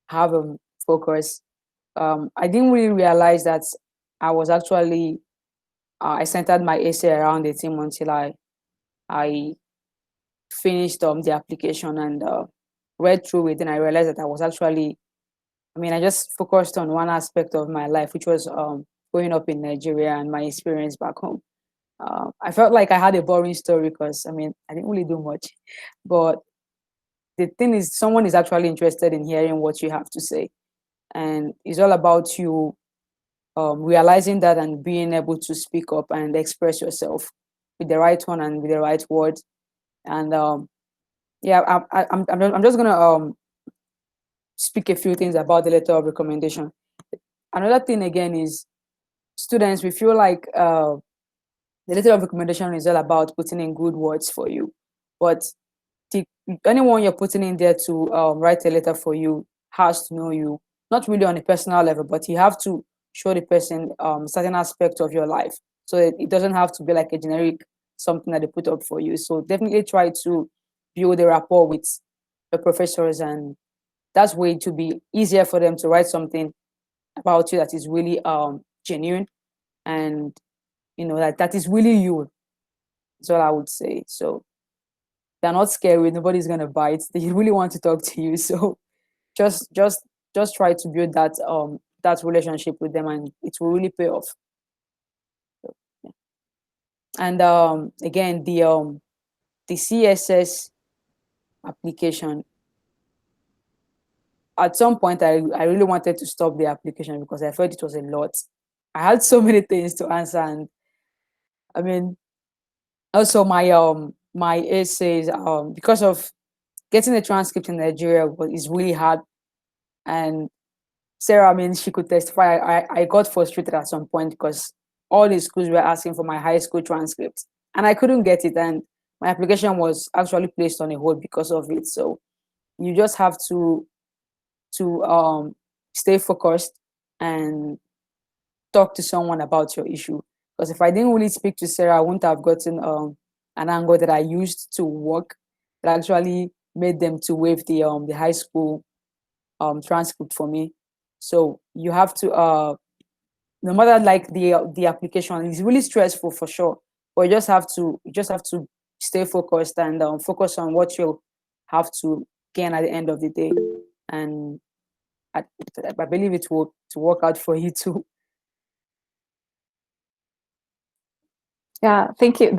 have a focus. I didn't really realize that I was actually I centered my essay around the theme until I finished the application and read through it, and I realized that I was actually, I just focused on one aspect of my life, which was growing up in Nigeria and my experience back home. I felt like I had a boring story because I didn't really do much, but the thing is, someone is actually interested in hearing what you have to say, and it's all about you realizing that and being able to speak up and express yourself with the right one and with the right words. And yeah, I'm just gonna speak a few things about the letter of recommendation. Another thing again is students, we feel like the letter of recommendation is all about putting in good words for you, but anyone you're putting in there to write a letter for you has to know you, not really on a personal level, but you have to show the person certain aspect of your life, so it doesn't have to be like a generic something that they put up for you. So definitely try to build a rapport with the professors, and that's way to be easier for them to write something about you that is really genuine, and that is really you. That's all I would say. So they're not scary, nobody's gonna bite, they really want to talk to you. So just try to build that relationship with them, and it will really pay off. So, yeah. And again, the CSS application, at some point I really wanted to stop the application because I felt it was a lot. I had so many things to answer, and also my essays, because of getting a transcript in Nigeria is really hard. And Sarah, she could testify, I got frustrated at some point because all the schools were asking for my high school transcript and I couldn't get it, and my application was actually placed on a hold because of it. So you just have to stay focused and talk to someone about your issue. Because if I didn't really speak to Sarah, I wouldn't have gotten an angle that I used to work that actually made them to waive the high school transcript for me. So you have to no matter like the application is really stressful for sure, but you just have to stay focused and focus on what you have to gain at the end of the day, and I believe it will to work out for you too. Yeah, thank you.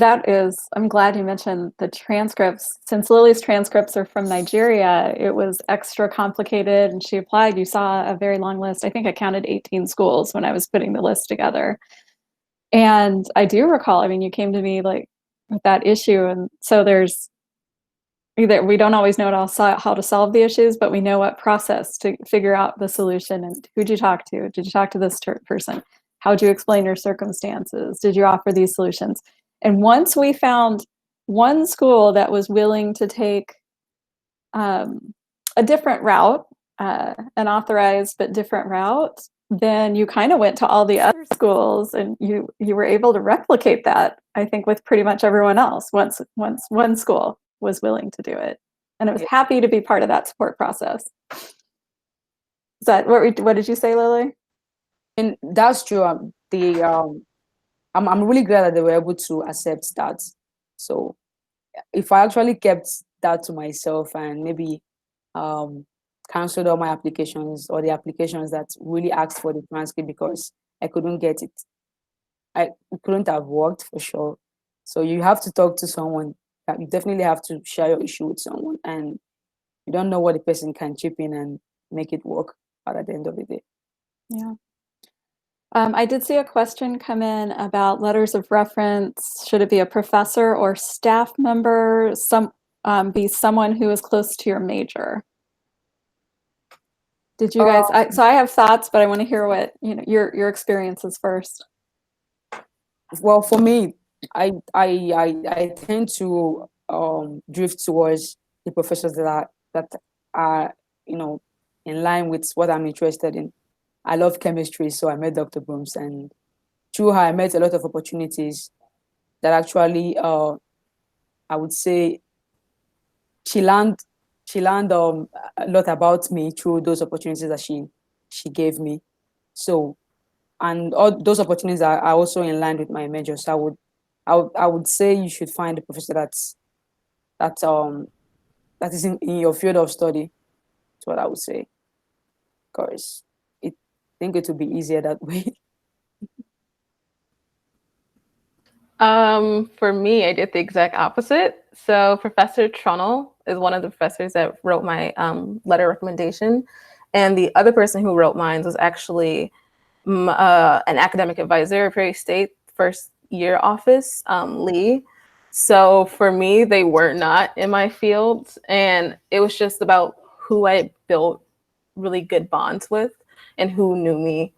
I'm glad you mentioned the transcripts. Since Lily's transcripts are from Nigeria, it was extra complicated, and she applied. You saw a very long list. I think I counted 18 schools when I was putting the list together. And I do recall, you came to me like with that issue. And so there's either we don't always know how to solve the issues, but we know what process to figure out the solution. And who'd you talk to? Did you talk to this person? How'd you explain your circumstances? Did you offer these solutions? And once we found one school that was willing to take a different route, an authorized but different route, then you kind of went to all the other schools, and you were able to replicate that, I think, with pretty much everyone else once one school was willing to do it. And I was happy to be part of that support process. Is that what did you say, Lily? And that's true. I'm really glad that they were able to accept that. So if I actually kept that to myself and maybe canceled all my applications, or the applications that really asked for the transcript because I couldn't get it, it couldn't have worked for sure. So you have to talk to someone. You definitely have to share your issue with someone, and you don't know what the person can chip in and make it work out at the end of the day. Yeah. I did see a question come in about letters of reference. Should it be a professor or staff member? Be someone who is close to your major. Did you guys? So I have thoughts, but I want to hear what your experiences first. Well, for me, I tend to drift towards the professors that are in line with what I'm interested in. I love chemistry, so I met Dr. Brooms, and through her I met a lot of opportunities that actually I would say she learned a lot about me through those opportunities that she gave me. So and all those opportunities are also in line with my major. So I would say you should find a professor that is in your field of study. That's what I would say, because I think it would be easier that way. For me, I did the exact opposite. So Professor Trunnell is one of the professors that wrote my letter recommendation. And the other person who wrote mine was actually an academic advisor at Prairie State first year office, Lee. So for me, they were not in my field. And it was just about who I built really good bonds with and who knew me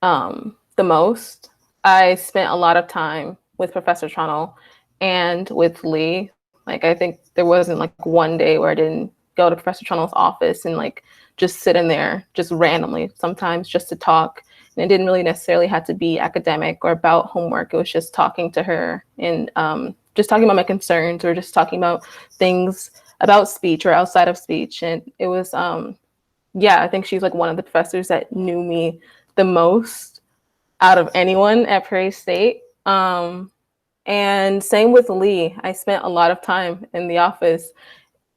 the most. I spent a lot of time with Professor Trunnell and with Lee. Like, I think there wasn't like one day where I didn't go to Professor Trunnell's office and like just sit in there just randomly, sometimes just to talk. And it didn't really necessarily have to be academic or about homework. It was just talking to her and just talking about my concerns or just talking about things about speech or outside of speech. And it was, yeah, I think she's like one of the professors that knew me the most out of anyone at Prairie State. And same with Lee. I spent a lot of time in the office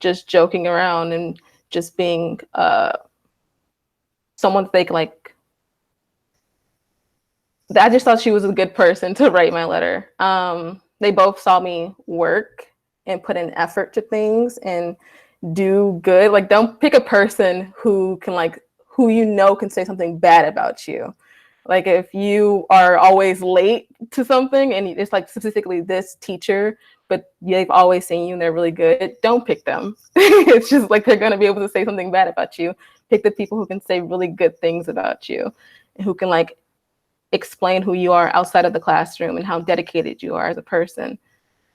just joking around and just being someone to think like, I just thought she was a good person to write my letter. They both saw me work and put in effort to things and do good. Like, don't pick a person who can like, who you know can say something bad about you. Like, if you are always late to something and it's like specifically this teacher, but they've always seen you and they're really good, don't pick them. It's just like they're going to be able to say something bad about you. Pick the people who can say really good things about you and who can like explain who you are outside of the classroom and how dedicated you are as a person.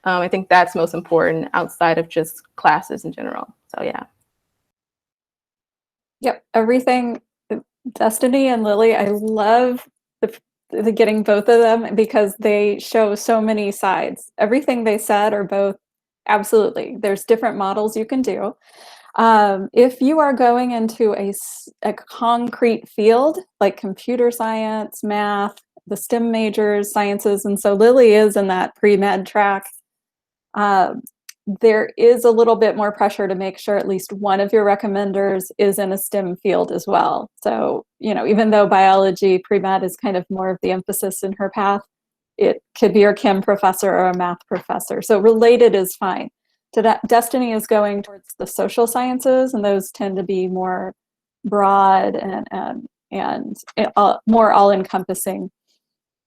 I think that's most important outside of just classes in general. So yeah. Yep, everything. Destiny and Lily, I love the getting both of them because they show so many sides. Everything they said are both absolutely. There's different models you can do. If you are going into a concrete field like computer science, math, the STEM majors, sciences, and so Lily is in that pre-med track, there is a little bit more pressure to make sure at least one of your recommenders is in a STEM field as well. So, you know, even though biology pre-med is kind of more of the emphasis in her path, it could be your chem professor or a math professor. So related is fine. Destiny is going towards the social sciences, and those tend to be more broad and more all-encompassing.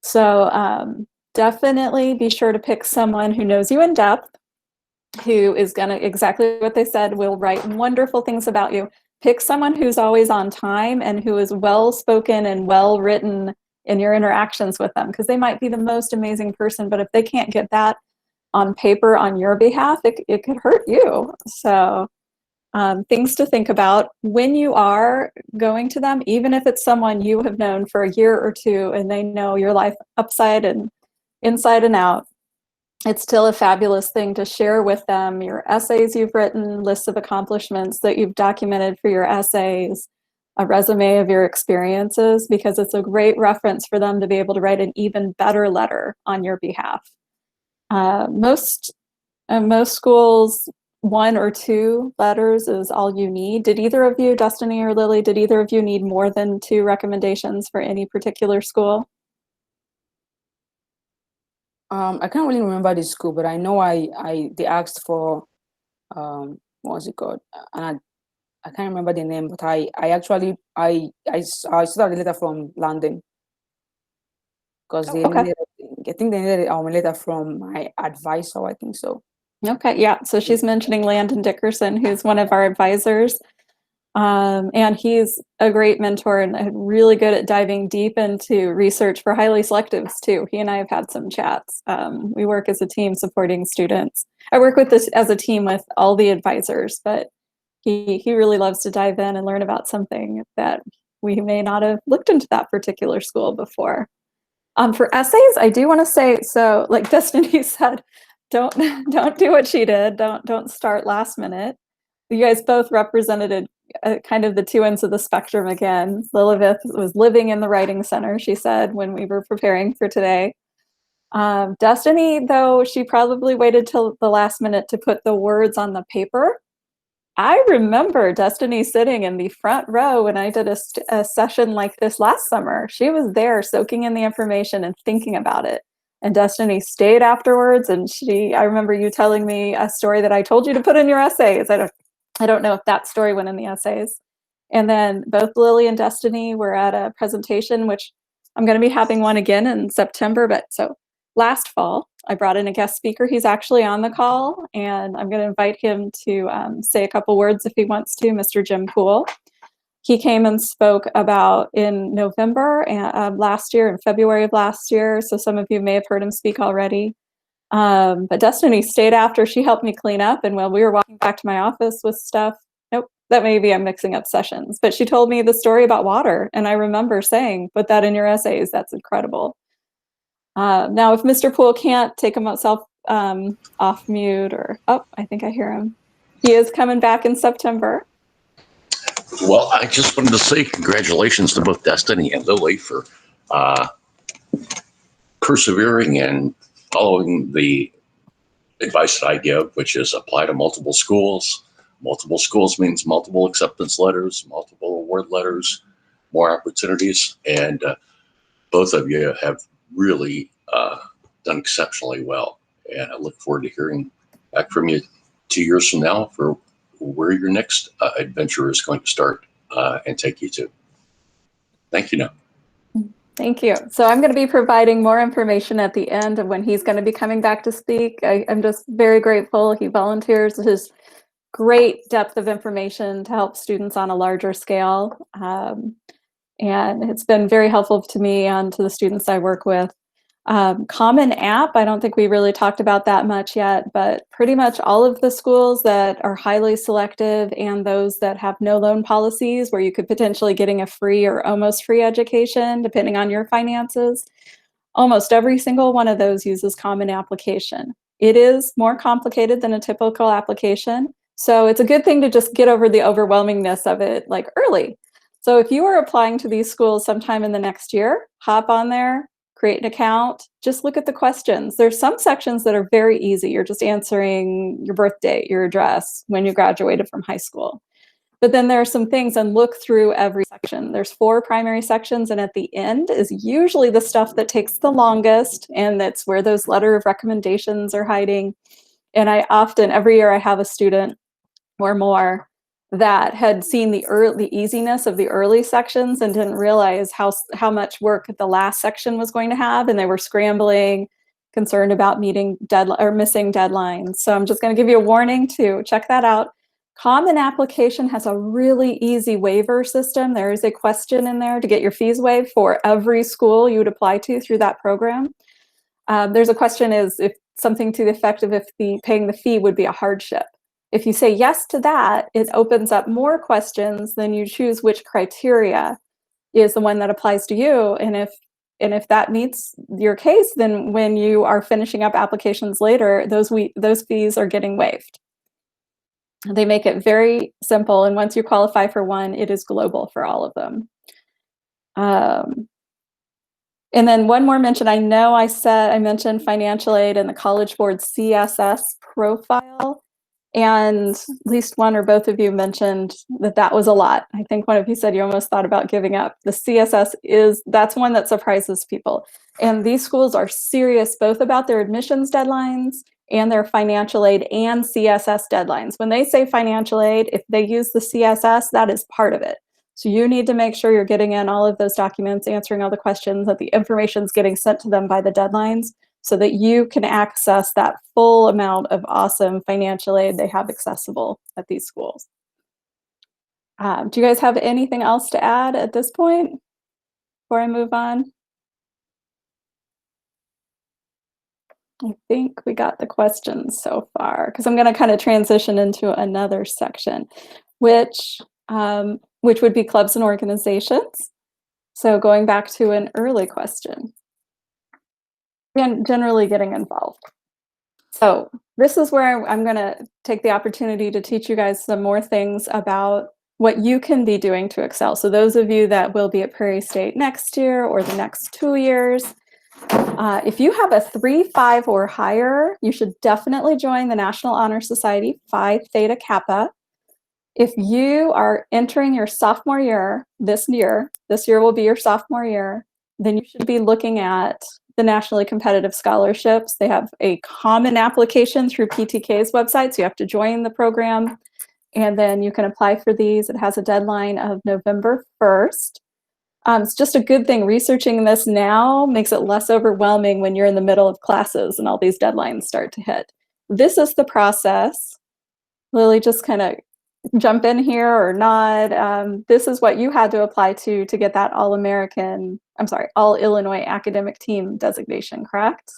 So definitely be sure to pick someone who knows you in depth, who is going to, exactly what they said, will write wonderful things about you. Pick someone who's always on time and who is well-spoken and well-written in your interactions with them, because they might be the most amazing person, but if they can't get that on paper on your behalf, it could hurt you. So things to think about when you are going to them, even if it's someone you have known for a year or two and they know your life upside and inside and out. It's still a fabulous thing to share with them your essays you've written, lists of accomplishments that you've documented for your essays, a resume of your experiences, because it's a great reference for them to be able to write an even better letter on your behalf. Most schools, 1 or 2 letters is all you need. Did either of you, Destiny or Lily, did either of you need more than 2 recommendations for any particular school? I can't really remember the school, but I know they asked for what was it called? And I can't remember the name, but I actually saw a letter from London because they needed, I think they needed a letter from my advisor. I think so. Okay, yeah. So she's mentioning Landon Dickerson, who's one of our advisors. And he's a great mentor and really good at diving deep into research for highly selectives too. He and I have had some chats. We work as a team supporting students. I work with this as a team with all the advisors, but he really loves to dive in and learn about something that we may not have looked into that particular school before. For essays, I do want to say, so like Destiny said, don't do what she did. Don't start last minute. You guys both represented kind of the two ends of the spectrum again. Lilibeth was living in the writing center, she said, when we were preparing for today. Destiny, though, she probably waited till the last minute to put the words on the paper. I remember Destiny sitting in the front row when I did a session like this last summer. She was there soaking in the information and thinking about it. And Destiny stayed afterwards, and I remember you telling me a story that I told you to put in your essays. I don't know if that story went in the essays. And then both Lily and Destiny were at a presentation, which I'm going to be having one again in September, but so last fall, I brought in a guest speaker. He's actually on the call, and I'm going to invite him to say a couple words if he wants to, Mr. Jim Poole. He came and spoke about in November last year, in February of last year, so some of you may have heard him speak already. But Destiny stayed after. She helped me clean up, and while we were walking back to my office with stuff, nope, that maybe I'm mixing up sessions, but she told me the story about water, and I remember saying, put that in your essays, that's incredible. Now, if Mr. Poole can't take himself off mute I think I hear him. He is coming back in September. Well, I just wanted to say congratulations to both Destiny and Lily for persevering and following the advice that I give, which is apply to multiple schools. Multiple schools means multiple acceptance letters, multiple award letters, more opportunities, and both of you have really done exceptionally well. And I look forward to hearing back from you 2 years from now for where your next adventure is going to start and take you to. Thank you now. Thank you. So I'm going to be providing more information at the end of when he's going to be coming back to speak. I'm just very grateful. He volunteers his great depth of information to help students on a larger scale. And it's been very helpful to me and to the students I work with. Common App, I don't think we really talked about that much yet, but pretty much all of the schools that are highly selective and those that have no loan policies where you could potentially getting a free or almost free education, depending on your finances, almost every single one of those uses Common Application. It is more complicated than a typical application, so it's a good thing to just get over the overwhelmingness of it like early. So if you are applying to these schools sometime in the next year, hop on there, create an account, just look at the questions. There's some sections that are very easy. You're just answering your birth date, your address, when you graduated from high school. But then there are some things, and look through every section. There's 4 primary sections, and at the end is usually the stuff that takes the longest, and that's where those letter of recommendations are hiding. And I often, every year I have a student or more that had seen the easiness of the early sections and didn't realize how much work the last section was going to have, and they were scrambling, concerned about missing deadlines. So I'm just going to give you a warning to check that out. Common Application has a really easy waiver system. There is a question in there to get your fees waived for every school you would apply to through that program. There's a question is if something to the effect of if paying the fee would be a hardship. If you say yes to that, it opens up more questions. Then you choose which criteria is the one that applies to you. And if that meets your case, then when you are finishing up applications later, those fees are getting waived. They make it very simple. And once you qualify for one, it is global for all of them. And then one more mention. I know I mentioned financial aid and the College Board CSS profile. And at least one or both of you mentioned that was a lot. I think one of you said you almost thought about giving up. The CSS that's one that surprises people. And these schools are serious both about their admissions deadlines and their financial aid and CSS deadlines. When they say financial aid, if they use the CSS, that is part of it. So you need to make sure you're getting in all of those documents, answering all the questions, that the information is getting sent to them by the deadlines, so that you can access that full amount of awesome financial aid they have accessible at these schools. Do you guys have anything else to add at this point before I move on? I think we got the questions so far, because I'm going to kind of transition into another section, which would be clubs and organizations. So going back to an early question. And generally getting involved. So this is where I'm going to take the opportunity to teach you guys some more things about what you can be doing to excel. So those of you that will be at Prairie State next year or the next 2 years, if you have a 3.5 or higher, you should definitely join the National Honor Society Phi Theta Kappa. If you are entering your sophomore year this year will be your sophomore year, then you should be looking at the nationally competitive scholarships. They have a common application through PTK's website, so you have to join the program, and then you can apply for these. It has a deadline of November 1st. It's just a good thing. Researching this now makes it less overwhelming when you're in the middle of classes and all these deadlines start to hit. This is the process. Lily, just kind of jump in here or not. This is what you had to apply to get that All Illinois Academic Team designation, correct?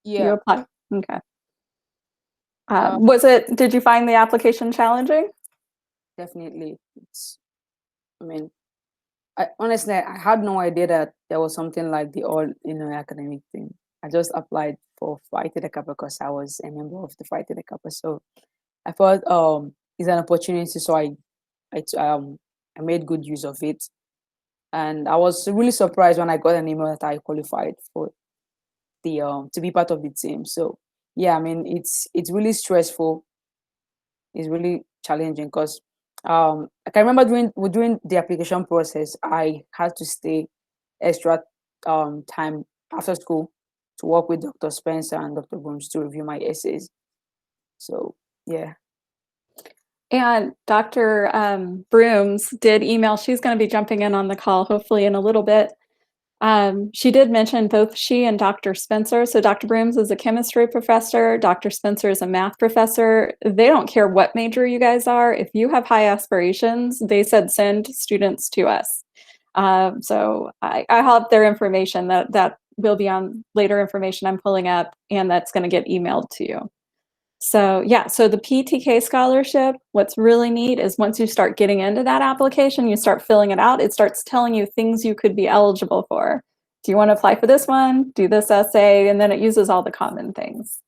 Yeah. You applied. Okay. Um, Did you find the application challenging? Definitely. Honestly, I had no idea that there was something like the All Illinois Academic Team. I just applied for Phi Theta Kappa because I was a member of the Phi Theta Kappa. So I thought it's an opportunity. So I made good use of it. And I was really surprised when I got an email that I qualified for the to be part of the team. So yeah, it's really stressful. It's really challenging because I can remember during the application process, I had to stay extra time after school to work with Dr. Spencer and Dr. Brooms to review my essays. So yeah. And Dr. Brooms did email. She's going to be jumping in on the call hopefully in a little bit. She did mention both she and Dr. Spencer. So Dr. Brooms is a chemistry professor. Dr. Spencer is a math professor. They don't care what major you guys are. If you have high aspirations, they said send students to us. So I have their information that will be on later information I'm pulling up, and that's going to get emailed to you. So yeah, so the Ptk Scholarship, what's really neat is once you start getting into that application, you start filling it out, it starts telling you things you could be eligible for. Do you want to apply for this one? Do this essay? And then it uses all the common things.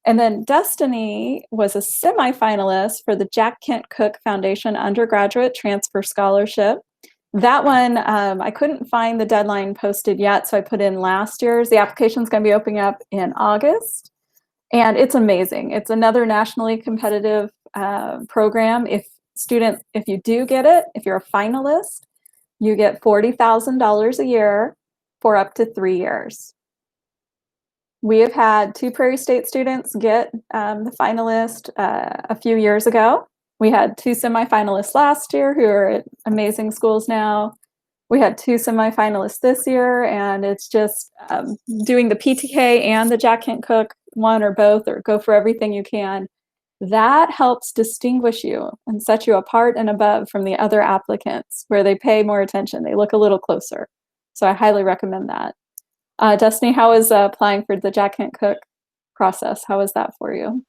And then Destiny was a semifinalist for the Jack Kent Cooke Foundation Undergraduate Transfer Scholarship. That one, I couldn't find the deadline posted yet, so I put in last year's. The application's going to be opening up in August. And it's amazing. It's another nationally competitive program. If you do get it, if you're a finalist, you get $40,000 a year for up to 3 years. We have had 2 Prairie State students get the finalist a few years ago. We had 2 semifinalists last year who are at amazing schools now. We had 2 semifinalists this year, and it's just doing the Ptk and the Jack Kent Cooke, one or both, or go for everything you can. That helps distinguish you and set you apart and above from the other applicants where they pay more attention. They look a little closer. So I highly recommend that. Destiny, how is applying for the Jack Kent Cooke process? How is that for you?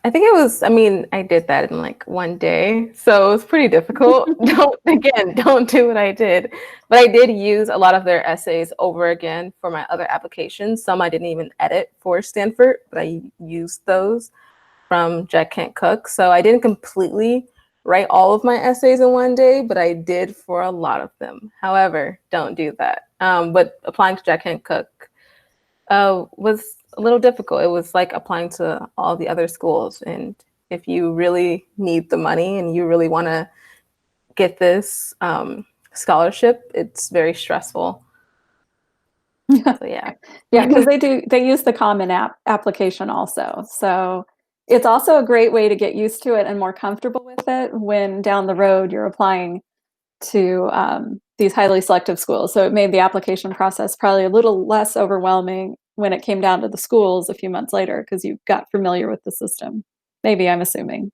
I think it was, I did that in like one day, so it was pretty difficult. Don't do what I did. But I did use a lot of their essays over again for my other applications. Some I didn't even edit for Stanford, but I used those from Jack Kent Cooke. So I didn't completely write all of my essays in one day, but I did for a lot of them. However, don't do that. But applying to Jack Kent Cooke was a little difficult. It was like applying to all the other schools. And if you really need the money and you really want to get this scholarship, it's very stressful. So yeah. Yeah, because they use the common application also. So it's also a great way to get used to it and more comfortable with it when down the road you're applying to these highly selective schools. So it made the application process probably a little less overwhelming when it came down to the schools a few months later because you got familiar with the system. Maybe, I'm assuming.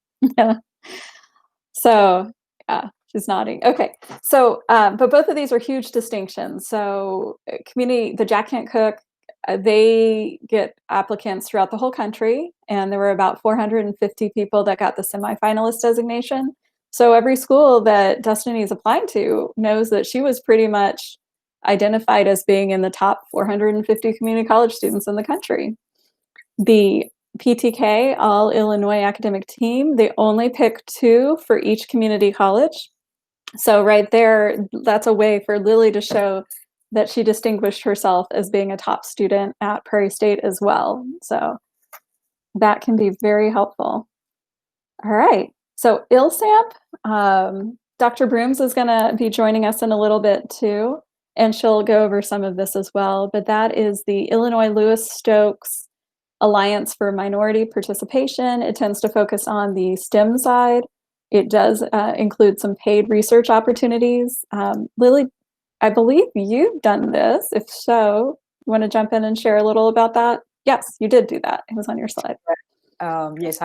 So yeah, she's nodding. Okay, so but both of these are huge distinctions. So the Jack Kent Cooke, they get applicants throughout the whole country, and there were about 450 people that got the semifinalist designation. So every school that Destiny is applying to knows that she was pretty much identified as being in the top 450 community college students in the country. The PTK, All Illinois Academic Team, they only pick 2 for each community college. So right there, that's a way for Lily to show that she distinguished herself as being a top student at Prairie State as well. So that can be very helpful. All right, so ILSAMP, Dr. Brooms is gonna be joining us in a little bit too, and she'll go over some of this as well, but that is the Illinois Lewis Stokes Alliance for Minority Participation. It tends to focus on the STEM side. It does include some paid research opportunities. Lily, I believe you've done this. If so, you want to jump in and share a little about that? Yes, you did do that. It was on your slide. Yes,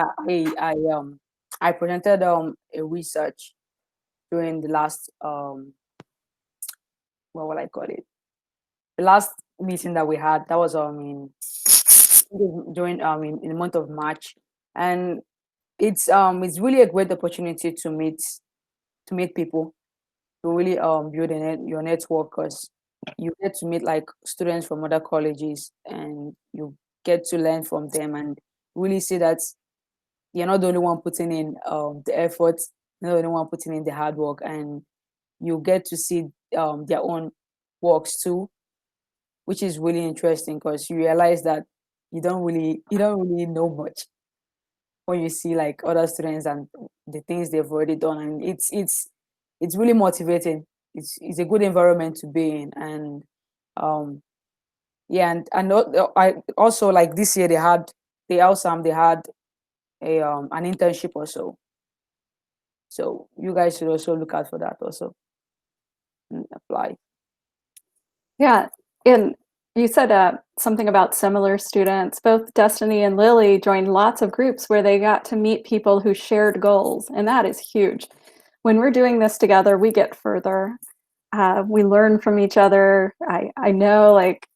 I presented a research during the last what will I call it? The last meeting that we had. That was during in the month of March, and it's really a great opportunity to meet people, to really build your network, because you get to meet like students from other colleges, and you get to learn from them and really see that you're not the only one putting in the effort, you're not the only one putting in the hard work, and you get to see their own works too, which is really interesting, because you realize that you don't really know much when you see like other students and the things they've already done, and it's really motivating. It's a good environment to be in, and yeah, and I also, like this year they had a an internship also, so you guys should also look out for that also and apply. Yeah, and you said something about similar students. Both Destiny and Lily joined lots of groups where they got to meet people who shared goals, and that is huge. When we're doing this together, we get further. We learn from each other. I know, like,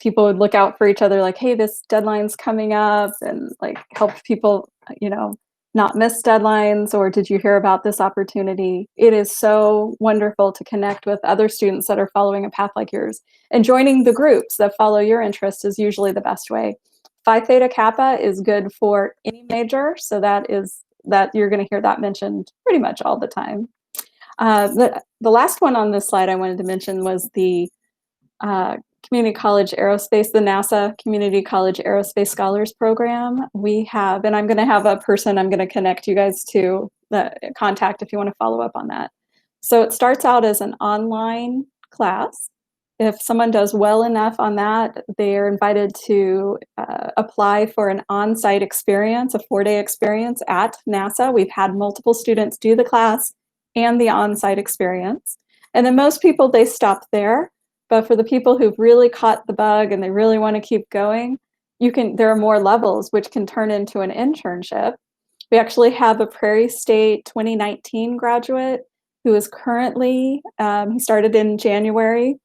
people would look out for each other, like, hey, this deadline's coming up, and like help people, not miss deadlines, or did you hear about this opportunity? It is so wonderful to connect with other students that are following a path like yours, and joining the groups that follow your interest is usually the best way. Phi Theta Kappa is good for any major, so that you're going to hear that mentioned pretty much all the time. The last one on this slide I wanted to mention was the Community College Aerospace, the NASA Community College Aerospace Scholars Program. We have, and I'm going to have a person I'm going to connect you guys to, the contact if you want to follow up on that. So it starts out as an online class. If someone does well enough on that, they are invited to apply for an on-site experience, a 4-day experience at NASA. We've had multiple students do the class and the on-site experience. And then most people, they stop there. But for the people who've really caught the bug and they really want to keep going, there are more levels which can turn into an internship. We actually have a Prairie State 2019 graduate who is currently, he started in January,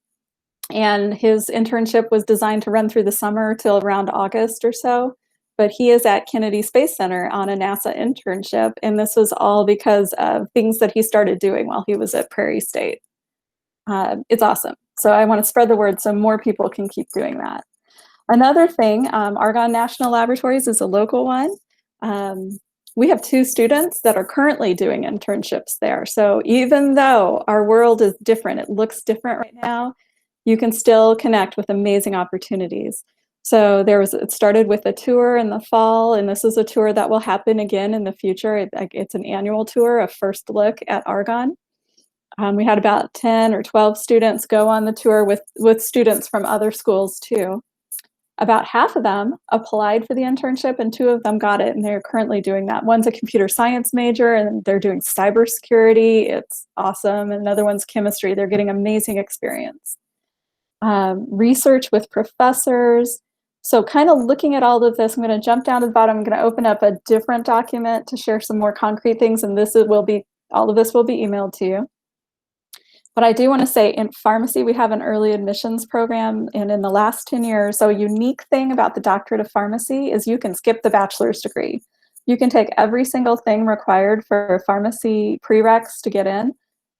and his internship was designed to run through the summer till around August or so. But he is at Kennedy Space Center on a NASA internship, and this was all because of things that he started doing while he was at Prairie State. It's awesome. So I want to spread the word so more people can keep doing that. Another thing, Argonne National Laboratories is a local one. We have 2 students that are currently doing internships there. So even though our world is different, it looks different right now, you can still connect with amazing opportunities. So it started with a tour in the fall, and this is a tour that will happen again in the future. It's an annual tour, a first look at Argonne. We had about 10 or 12 students go on the tour with students from other schools too. About half of them applied for the internship, and 2 of them got it, and they're currently doing that. One's a computer science major, and they're doing cybersecurity. It's awesome. Another one's chemistry. They're getting amazing experience. Research with professors. So kind of looking at all of this, I'm going to jump down to the bottom. I'm going to open up a different document to share some more concrete things, and all of this will be emailed to you. But I do want to say, in pharmacy, we have an early admissions program, and in the last 10 years, so a unique thing about the doctorate of pharmacy is you can skip the bachelor's degree. You can take every single thing required for pharmacy prereqs to get in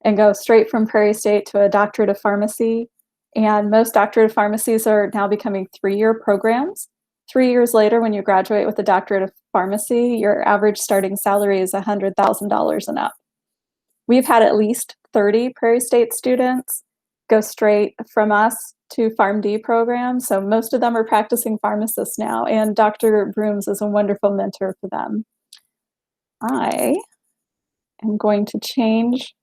and go straight from Prairie State to a doctorate of pharmacy. And most doctorate of pharmacies are now becoming 3-year programs. 3 years later, when you graduate with a doctorate of pharmacy, your average starting salary is $100,000 and up. We've had at least 30 Prairie State students go straight from us to PharmD programs. So most of them are practicing pharmacists now, and Dr. Brooms is a wonderful mentor for them. I am going to change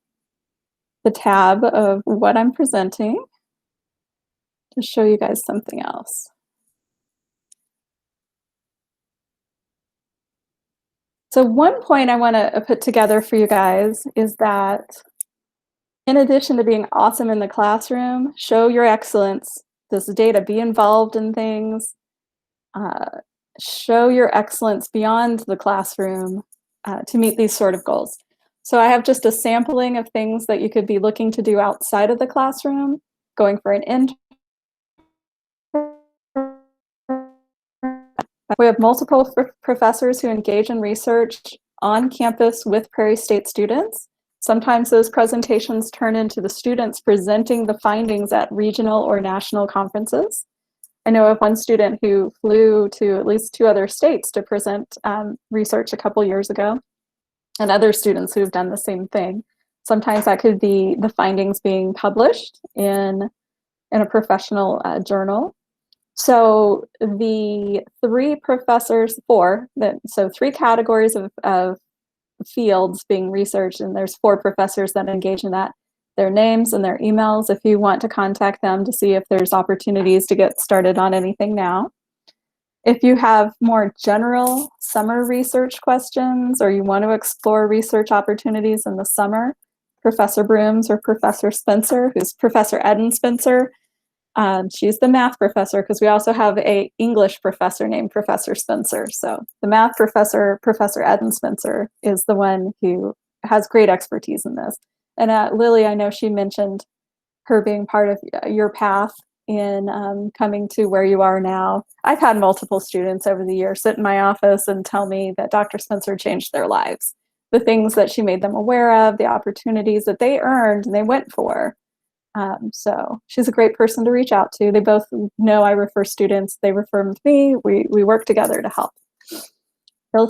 the tab of what I'm presenting to show you guys something else. So one point I want to put together for you guys is that in addition to being awesome in the classroom, show your excellence. This data, be involved in things. Show your excellence beyond the classroom to meet these sort of goals. So I have just a sampling of things that you could be looking to do outside of the classroom, going for an intern. We have multiple professors who engage in research on campus with Prairie State students. Sometimes those presentations turn into the students presenting the findings at regional or national conferences. I know of one student who flew to at least 2 other states to present research a couple years ago, and other students who have done the same thing. Sometimes that could be the findings being published in a professional journal. So the 3 professors, 4, so 3 categories of fields being researched, and there's 4 professors that engage in that. Their names and their emails if you want to contact them to see if there's opportunities to get started on anything now. If you have more general summer research questions or you want to explore research opportunities in the summer, Professor Brooms or Professor Spencer, who's Professor Eden Spencer, she's the math professor, because we also have an English professor named Professor Spencer. So the math professor, Professor Eden Spencer, is the one who has great expertise in this. And Lily, I know she mentioned her being part of your path in coming to where you are now. I've had multiple students over the years sit in my office and tell me that Dr. Spencer changed their lives. The things that she made them aware of, the opportunities that they earned and they went for. So she's a great person to reach out to. They both know I refer students, they refer them to me. We work together to help.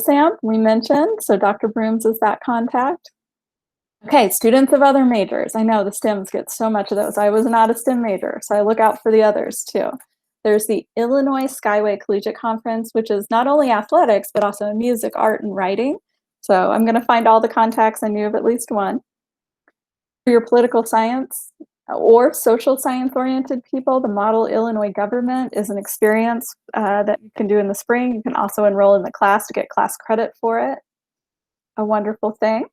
Sam, we mentioned, so Dr. Brooms is that contact. Okay, students of other majors. I know the STEMs get so much of those. I was not a STEM major, so I look out for the others too. There's the Illinois Skyway Collegiate Conference, which is not only athletics, but also music, art, and writing. So I'm gonna find all the contacts. I knew of at least one. For your political science or social science-oriented people, the Model Illinois Government is an experience that you can do in the spring. You can also enroll in the class to get class credit for it. A wonderful thing.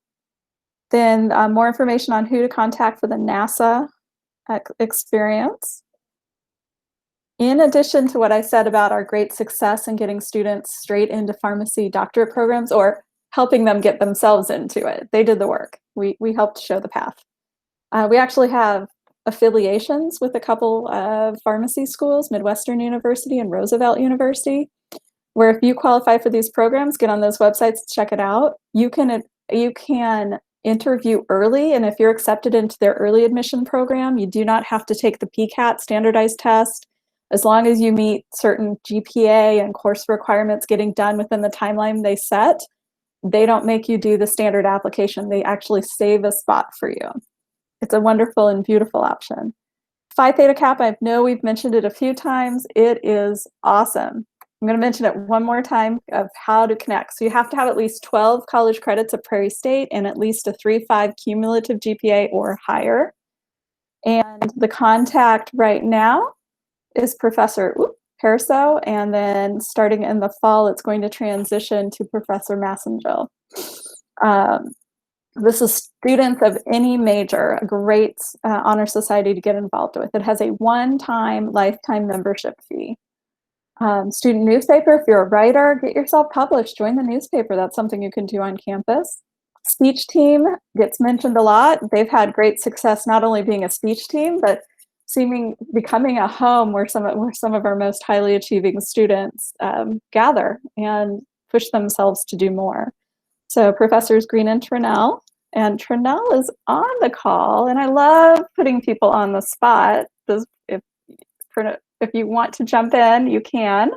Then more information on who to contact for the NASA experience. In addition to what I said about our great success in getting students straight into pharmacy doctorate programs or helping them get themselves into it, they did the work. We helped show the path. We actually have affiliations with a couple of pharmacy schools, Midwestern University and Roosevelt University, where if you qualify for these programs, get on those websites, check it out. You can interview early, and if you're accepted into their early admission program, you do not have to take the PCAT standardized test. As long as you meet certain GPA and course requirements getting done within the timeline they set, they don't make you do the standard application. They actually save a spot for you. It's a wonderful and beautiful option. Phi Theta Kappa, I know we've mentioned it a few times. It is awesome. I'm going to mention it one more time of how to connect. So you have to have at least 12 college credits at Prairie State and at least a 3.5 cumulative GPA or higher. And the contact right now is Professor Perso, and then starting in the fall, it's going to transition to Professor Massengill. This is students of any major, a great honor society to get involved with. It has a one-time lifetime membership fee. Student newspaper, if you're a writer, get yourself published, join the newspaper. That's something you can do on campus. Speech team gets mentioned a lot. They've had great success not only being a speech team, but becoming a home where some of our most highly achieving students gather and push themselves to do more. So Professors Green and Trinnell is on the call, and I love putting people on the spot. If you want to jump in, you can.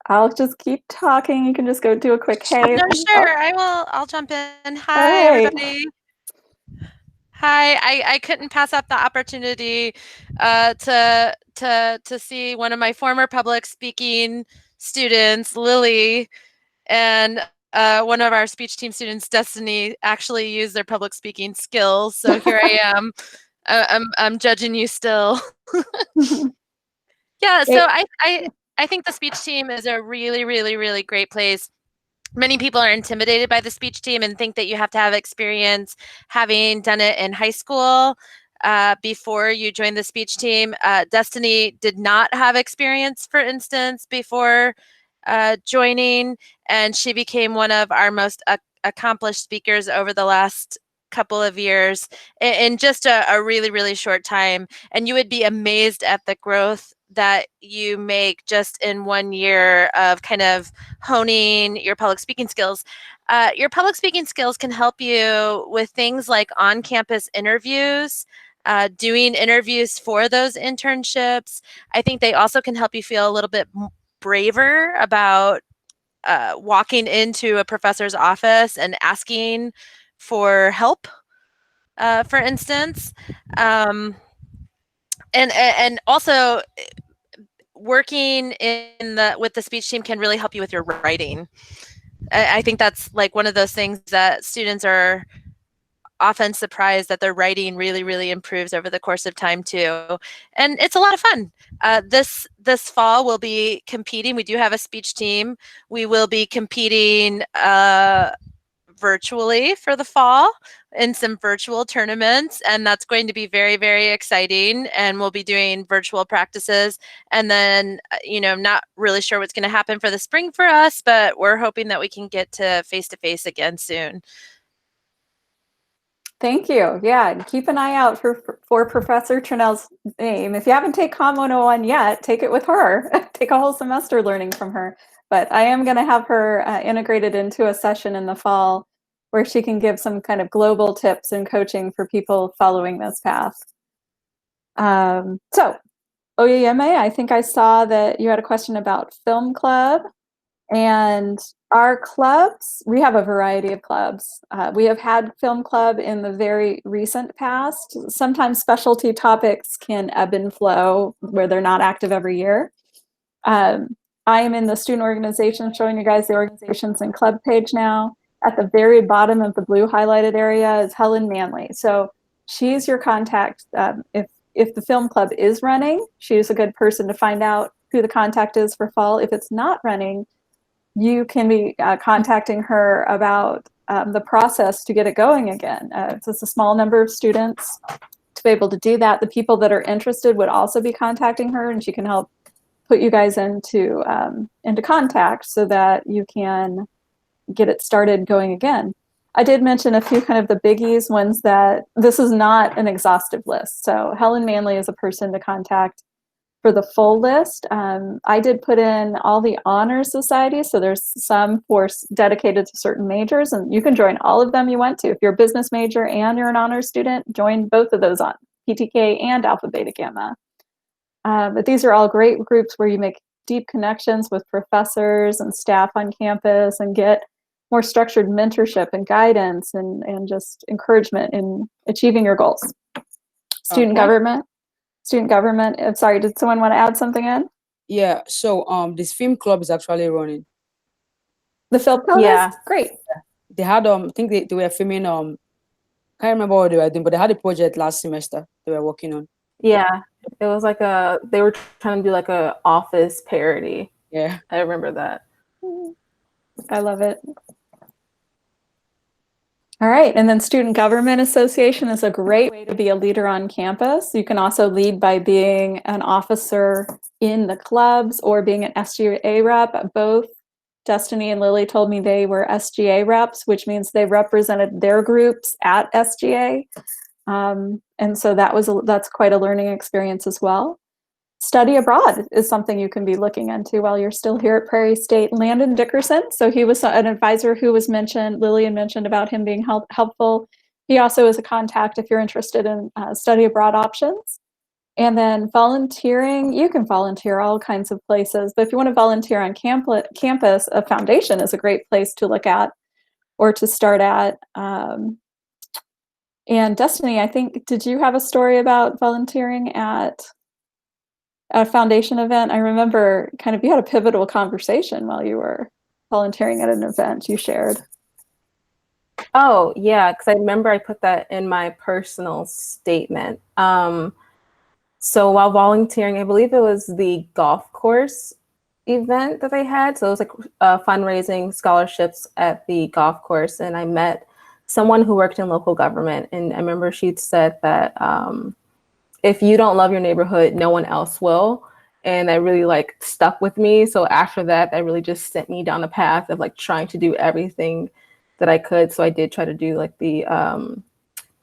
I'll just keep talking. You can just go do a quick hey. No, Oh, sure. I'll jump in. Hi, all right. everybody. Hi, I couldn't pass up the opportunity to see one of my former public speaking students, Lily, and one of our speech team students, Destiny, actually use their public speaking skills. So here I am. I'm judging you still. Yeah, so I think the speech team is a really, really, really great place. Many people are intimidated by the speech team and think that you have to have experience having done it in high school before you join the speech team. Destiny did not have experience, for instance, before joining, and she became one of our most accomplished speakers over the last couple of years in just a really, really short time. And you would be amazed at the growth that you make just in 1 year of kind of honing your public speaking skills. Your public speaking skills can help you with things like on-campus interviews, doing interviews for those internships. I think they also can help you feel a little bit braver about walking into a professor's office and asking for help, for instance. And also working with the speech team can really help you with your writing. I think that's like one of those things that students are often surprised that their writing really, really improves over the course of time too. And it's a lot of fun. This fall we'll be competing. We do have a speech team. We will be competing virtually for the fall in some virtual tournaments, and that's going to be very, very exciting. And we'll be doing virtual practices, and then not really sure what's going to happen for the spring for us, but we're hoping that we can get to face again soon. Thank you. Yeah, and keep an eye out for Professor Trinell's name. If you haven't taken Com 101 yet, take it with her. Take a whole semester learning from her. But I am going to have her integrated into a session in the fall where she can give some kind of global tips and coaching for people following this path. So, Oyeyeme, I think I saw that you had a question about film club. And our clubs, we have a variety of clubs. We have had film club in the very recent past. Sometimes specialty topics can ebb and flow where they're not active every year. I am in the student organization, showing you guys the organizations and club page now. At the very bottom of the blue highlighted area is Helen Manley. So she's your contact. If the film club is running, she's a good person to find out who the contact is for fall. If it's not running, you can be contacting her about the process to get it going again. It's just a small number of students to be able to do that. The people that are interested would also be contacting her, and she can help put you guys into contact so that you can get it started going again. I did mention a few kind of the biggies, ones that this is not an exhaustive list. So Helen Manley is a person to contact for the full list. I did put in all the honor societies. So there's some dedicated to certain majors, and you can join all of them you want to. If you're a business major and you're an honors student, join both of those on PTK and Alpha Beta Gamma. But these are all great groups where you make deep connections with professors and staff on campus and get more structured mentorship and guidance and just encouragement in achieving your goals. Student government. I'm sorry, did someone want to add something in? Yeah, so this film club is actually running. The film club? Yeah. Is? Great. They had I think they were filming can't remember what they were doing, but they had a project last semester they were working on. Yeah, it was like they were trying to do like a office parody. Yeah, I remember that. I love it. All right, and then Student Government Association is a great way to be a leader on campus. You can also lead by being an officer in the clubs or being an SGA rep. Both Destiny and Lily told me they were SGA reps, which means they represented their groups at SGA. And so that's quite a learning experience as well. Study abroad is something you can be looking into while you're still here at Prairie State. Landon Dickerson, so he was an advisor who was mentioned, Lillian mentioned about him being helpful. He also is a contact if you're interested in study abroad options. And then volunteering, you can volunteer all kinds of places, but if you want to volunteer on campus, a foundation is a great place to look at or to start at. And Destiny, I think, did you have a story about volunteering at a foundation event? I remember kind of you had a pivotal conversation while you were volunteering at an event you shared. Oh, yeah, because I remember I put that in my personal statement. So while volunteering, I believe it was the golf course event that they had. So it was like fundraising scholarships at the golf course. And I met someone who worked in local government. And I remember she'd said that if you don't love your neighborhood, no one else will. And that really like stuck with me. So after that, that really just sent me down the path of like trying to do everything that I could. So I did try to do like the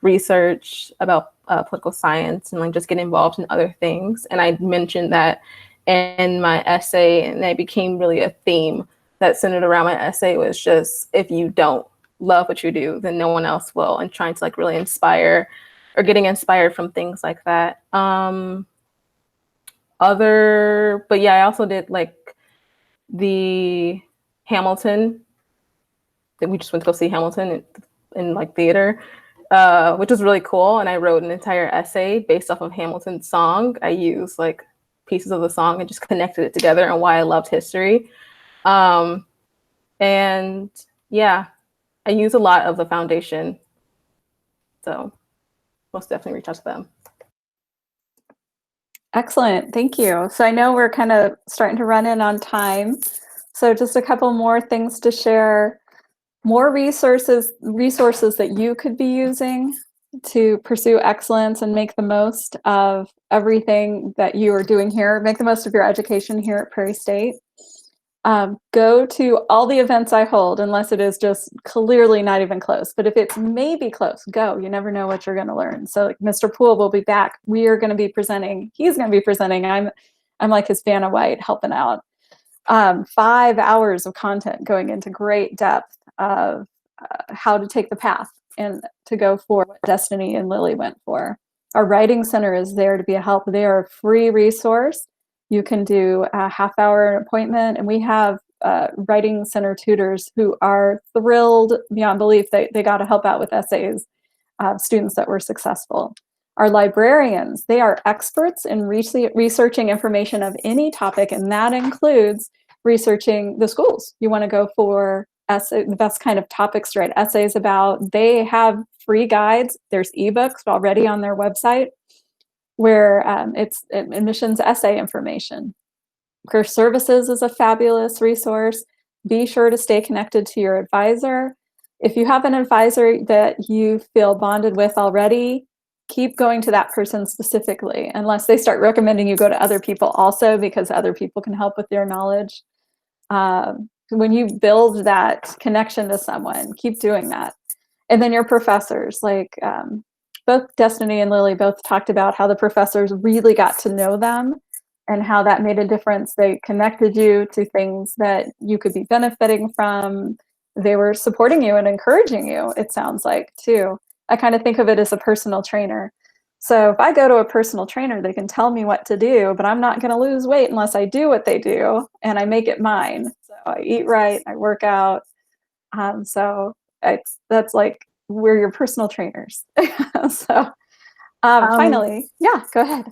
research about political science and like just get involved in other things. And I mentioned that in my essay, and that became really a theme that centered around my essay was just, if you don't love what you do, then no one else will, and trying to like really inspire or getting inspired from things like that. But yeah, I also did like the Hamilton, that we just went to go see Hamilton in like theater, which was really cool. And I wrote an entire essay based off of Hamilton's song. I used like pieces of the song and just connected it together and why I loved history. And yeah, I use a lot of the foundation. So most definitely reach out to them. Excellent, thank you. So I know we're kind of starting to run in on time. So just a couple more things to share. More resources that you could be using to pursue excellence and make the most of everything that you are doing here. Make the most of your education here at Prairie State. Go to all the events I hold, unless it is just clearly not even close. But if it's maybe close, go. You never know what you're going to learn. So like Mr. Poole will be back. We are going to be presenting. He's going to be presenting. I'm like his Vanna White helping out. 5 hours of content going into great depth of how to take the path and to go for what Destiny and Lily went for. Our writing center is there to be a help. They are a free resource. You can do a half-hour appointment, and we have writing center tutors who are thrilled beyond belief they got to help out with essays of students that were successful. Our librarians, they are experts in researching information of any topic, and that includes researching the schools you want to go for the best kind of topics to write essays about. They have free guides. There's ebooks already on their website where it's admissions essay information. Career Services is a fabulous resource. Be sure to stay connected to your advisor. If you have an advisor that you feel bonded with already, keep going to that person specifically, unless they start recommending you go to other people also, because other people can help with their knowledge. When you build that connection to someone, keep doing that. And then your professors, like both Destiny and Lily both talked about how the professors really got to know them and how that made a difference. They connected you to things that you could be benefiting from. They were supporting you and encouraging you, it sounds like, too. I kind of think of it as a personal trainer. So if I go to a personal trainer, they can tell me what to do, but I'm not going to lose weight unless I do what they do and I make it mine. So I eat right, I work out. So that's like, we're your personal trainers. So finally, yeah, go ahead.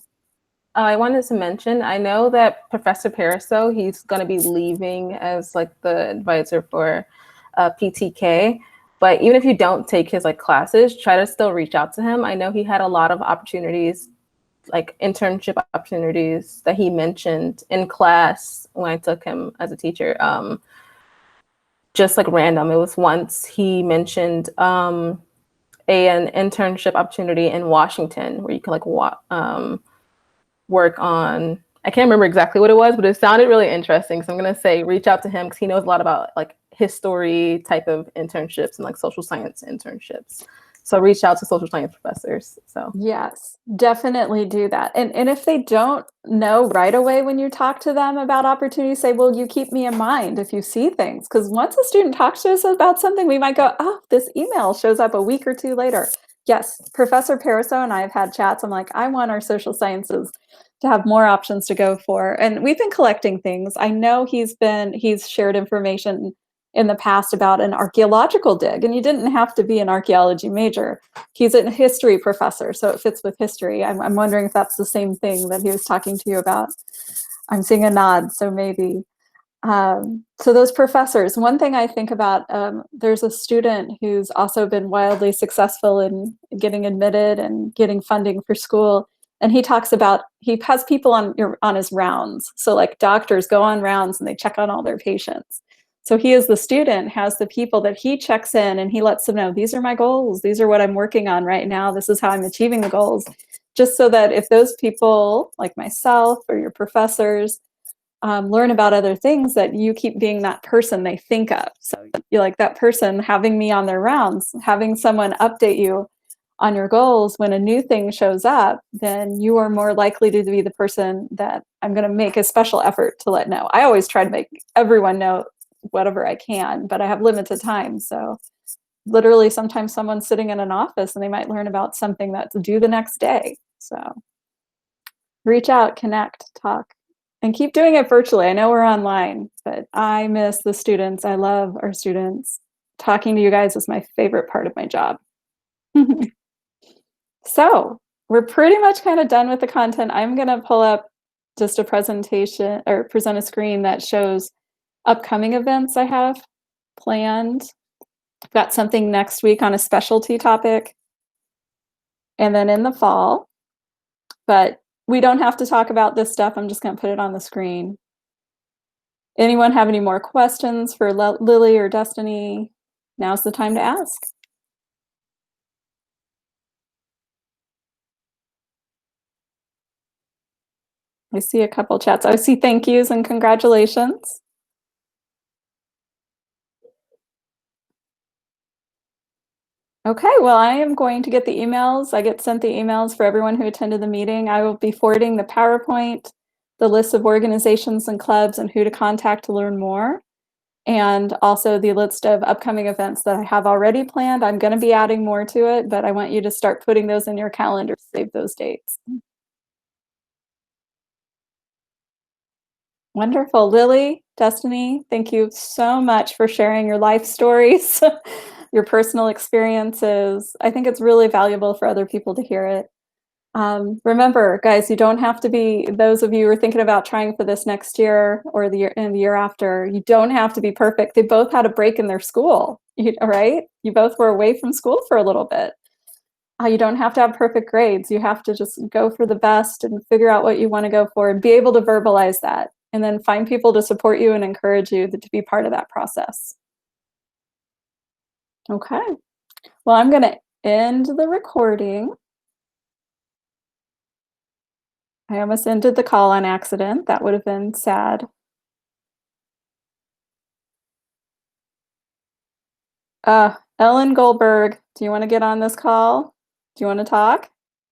I wanted to mention, I know that Professor Pariseau, he's going to be leaving as like the advisor for PTK. But even if you don't take his like classes, try to still reach out to him. I know he had a lot of opportunities, like internship opportunities that he mentioned in class when I took him as a teacher. Just like random. It was once he mentioned an internship opportunity in Washington where you could like work on, I can't remember exactly what it was, but it sounded really interesting. So I'm going to say reach out to him because he knows a lot about like history type of internships and like social science internships. So reach out to social science professors. So yes, definitely do that. And if they don't know right away when you talk to them about opportunities, say, well, you keep me in mind if you see things. Because once a student talks to us about something, we might go, oh, this email shows up a week or two later. Yes, Professor Pariseau and I have had chats. I'm like, I want our social sciences to have more options to go for. And we've been collecting things. I know he's shared information in the past about an archaeological dig, and you didn't have to be an archaeology major. He's a history professor, so it fits with history. I'm wondering if that's the same thing that he was talking to you about. I'm seeing a nod, so maybe. So those professors, one thing I think about, there's a student who's also been wildly successful in getting admitted and getting funding for school. And he talks about, he has people on his rounds. So like doctors go on rounds and they check on all their patients. So he, as the student, has the people that he checks in and he lets them know, these are my goals. These are what I'm working on right now. This is how I'm achieving the goals. Just so that if those people, like myself or your professors, learn about other things, that you keep being that person they think of. So you're like that person having me on their rounds, having someone update you on your goals when a new thing shows up, then you are more likely to be the person that I'm going to make a special effort to let know. I always try to make everyone know whatever I can, but I have limited time. So literally sometimes someone's sitting in an office and they might learn about something that's due the next day. So reach out, connect, talk. And keep doing it virtually. I know we're online, but I miss the students. I love our students. Talking to you guys is my favorite part of my job. So we're pretty much kind of done with the content. I'm going to pull up just a presentation or present a screen that shows upcoming events I have planned. I've got something next week on a specialty topic. And then in the fall, but we don't have to talk about this stuff. I'm just going to put it on the screen. Anyone have any more questions for Lily or Destiny? Now's the time to ask. I see a couple chats. I see thank yous and congratulations. Okay, well, I am going to get the emails. I get sent the emails for everyone who attended the meeting. I will be forwarding the PowerPoint, the list of organizations and clubs and who to contact to learn more, and also the list of upcoming events that I have already planned. I'm going to be adding more to it, but I want you to start putting those in your calendar, save those dates. Wonderful. Lily, Destiny, thank you so much for sharing your life stories, your personal experiences. I think it's really valuable for other people to hear it. Remember, guys, you don't have to be, those of you who are thinking about trying for this next year or the year after, you don't have to be perfect. They both had a break in their school, right? You both were away from school for a little bit. You don't have to have perfect grades. You have to just go for the best and figure out what you want to go for and be able to verbalize that. And then find people to support you and encourage you to be part of that process. Okay. Well, I'm going to end the recording. I almost ended the call on accident. That would have been sad. Ellen Goldberg, do you want to get on this call? Do you want to talk?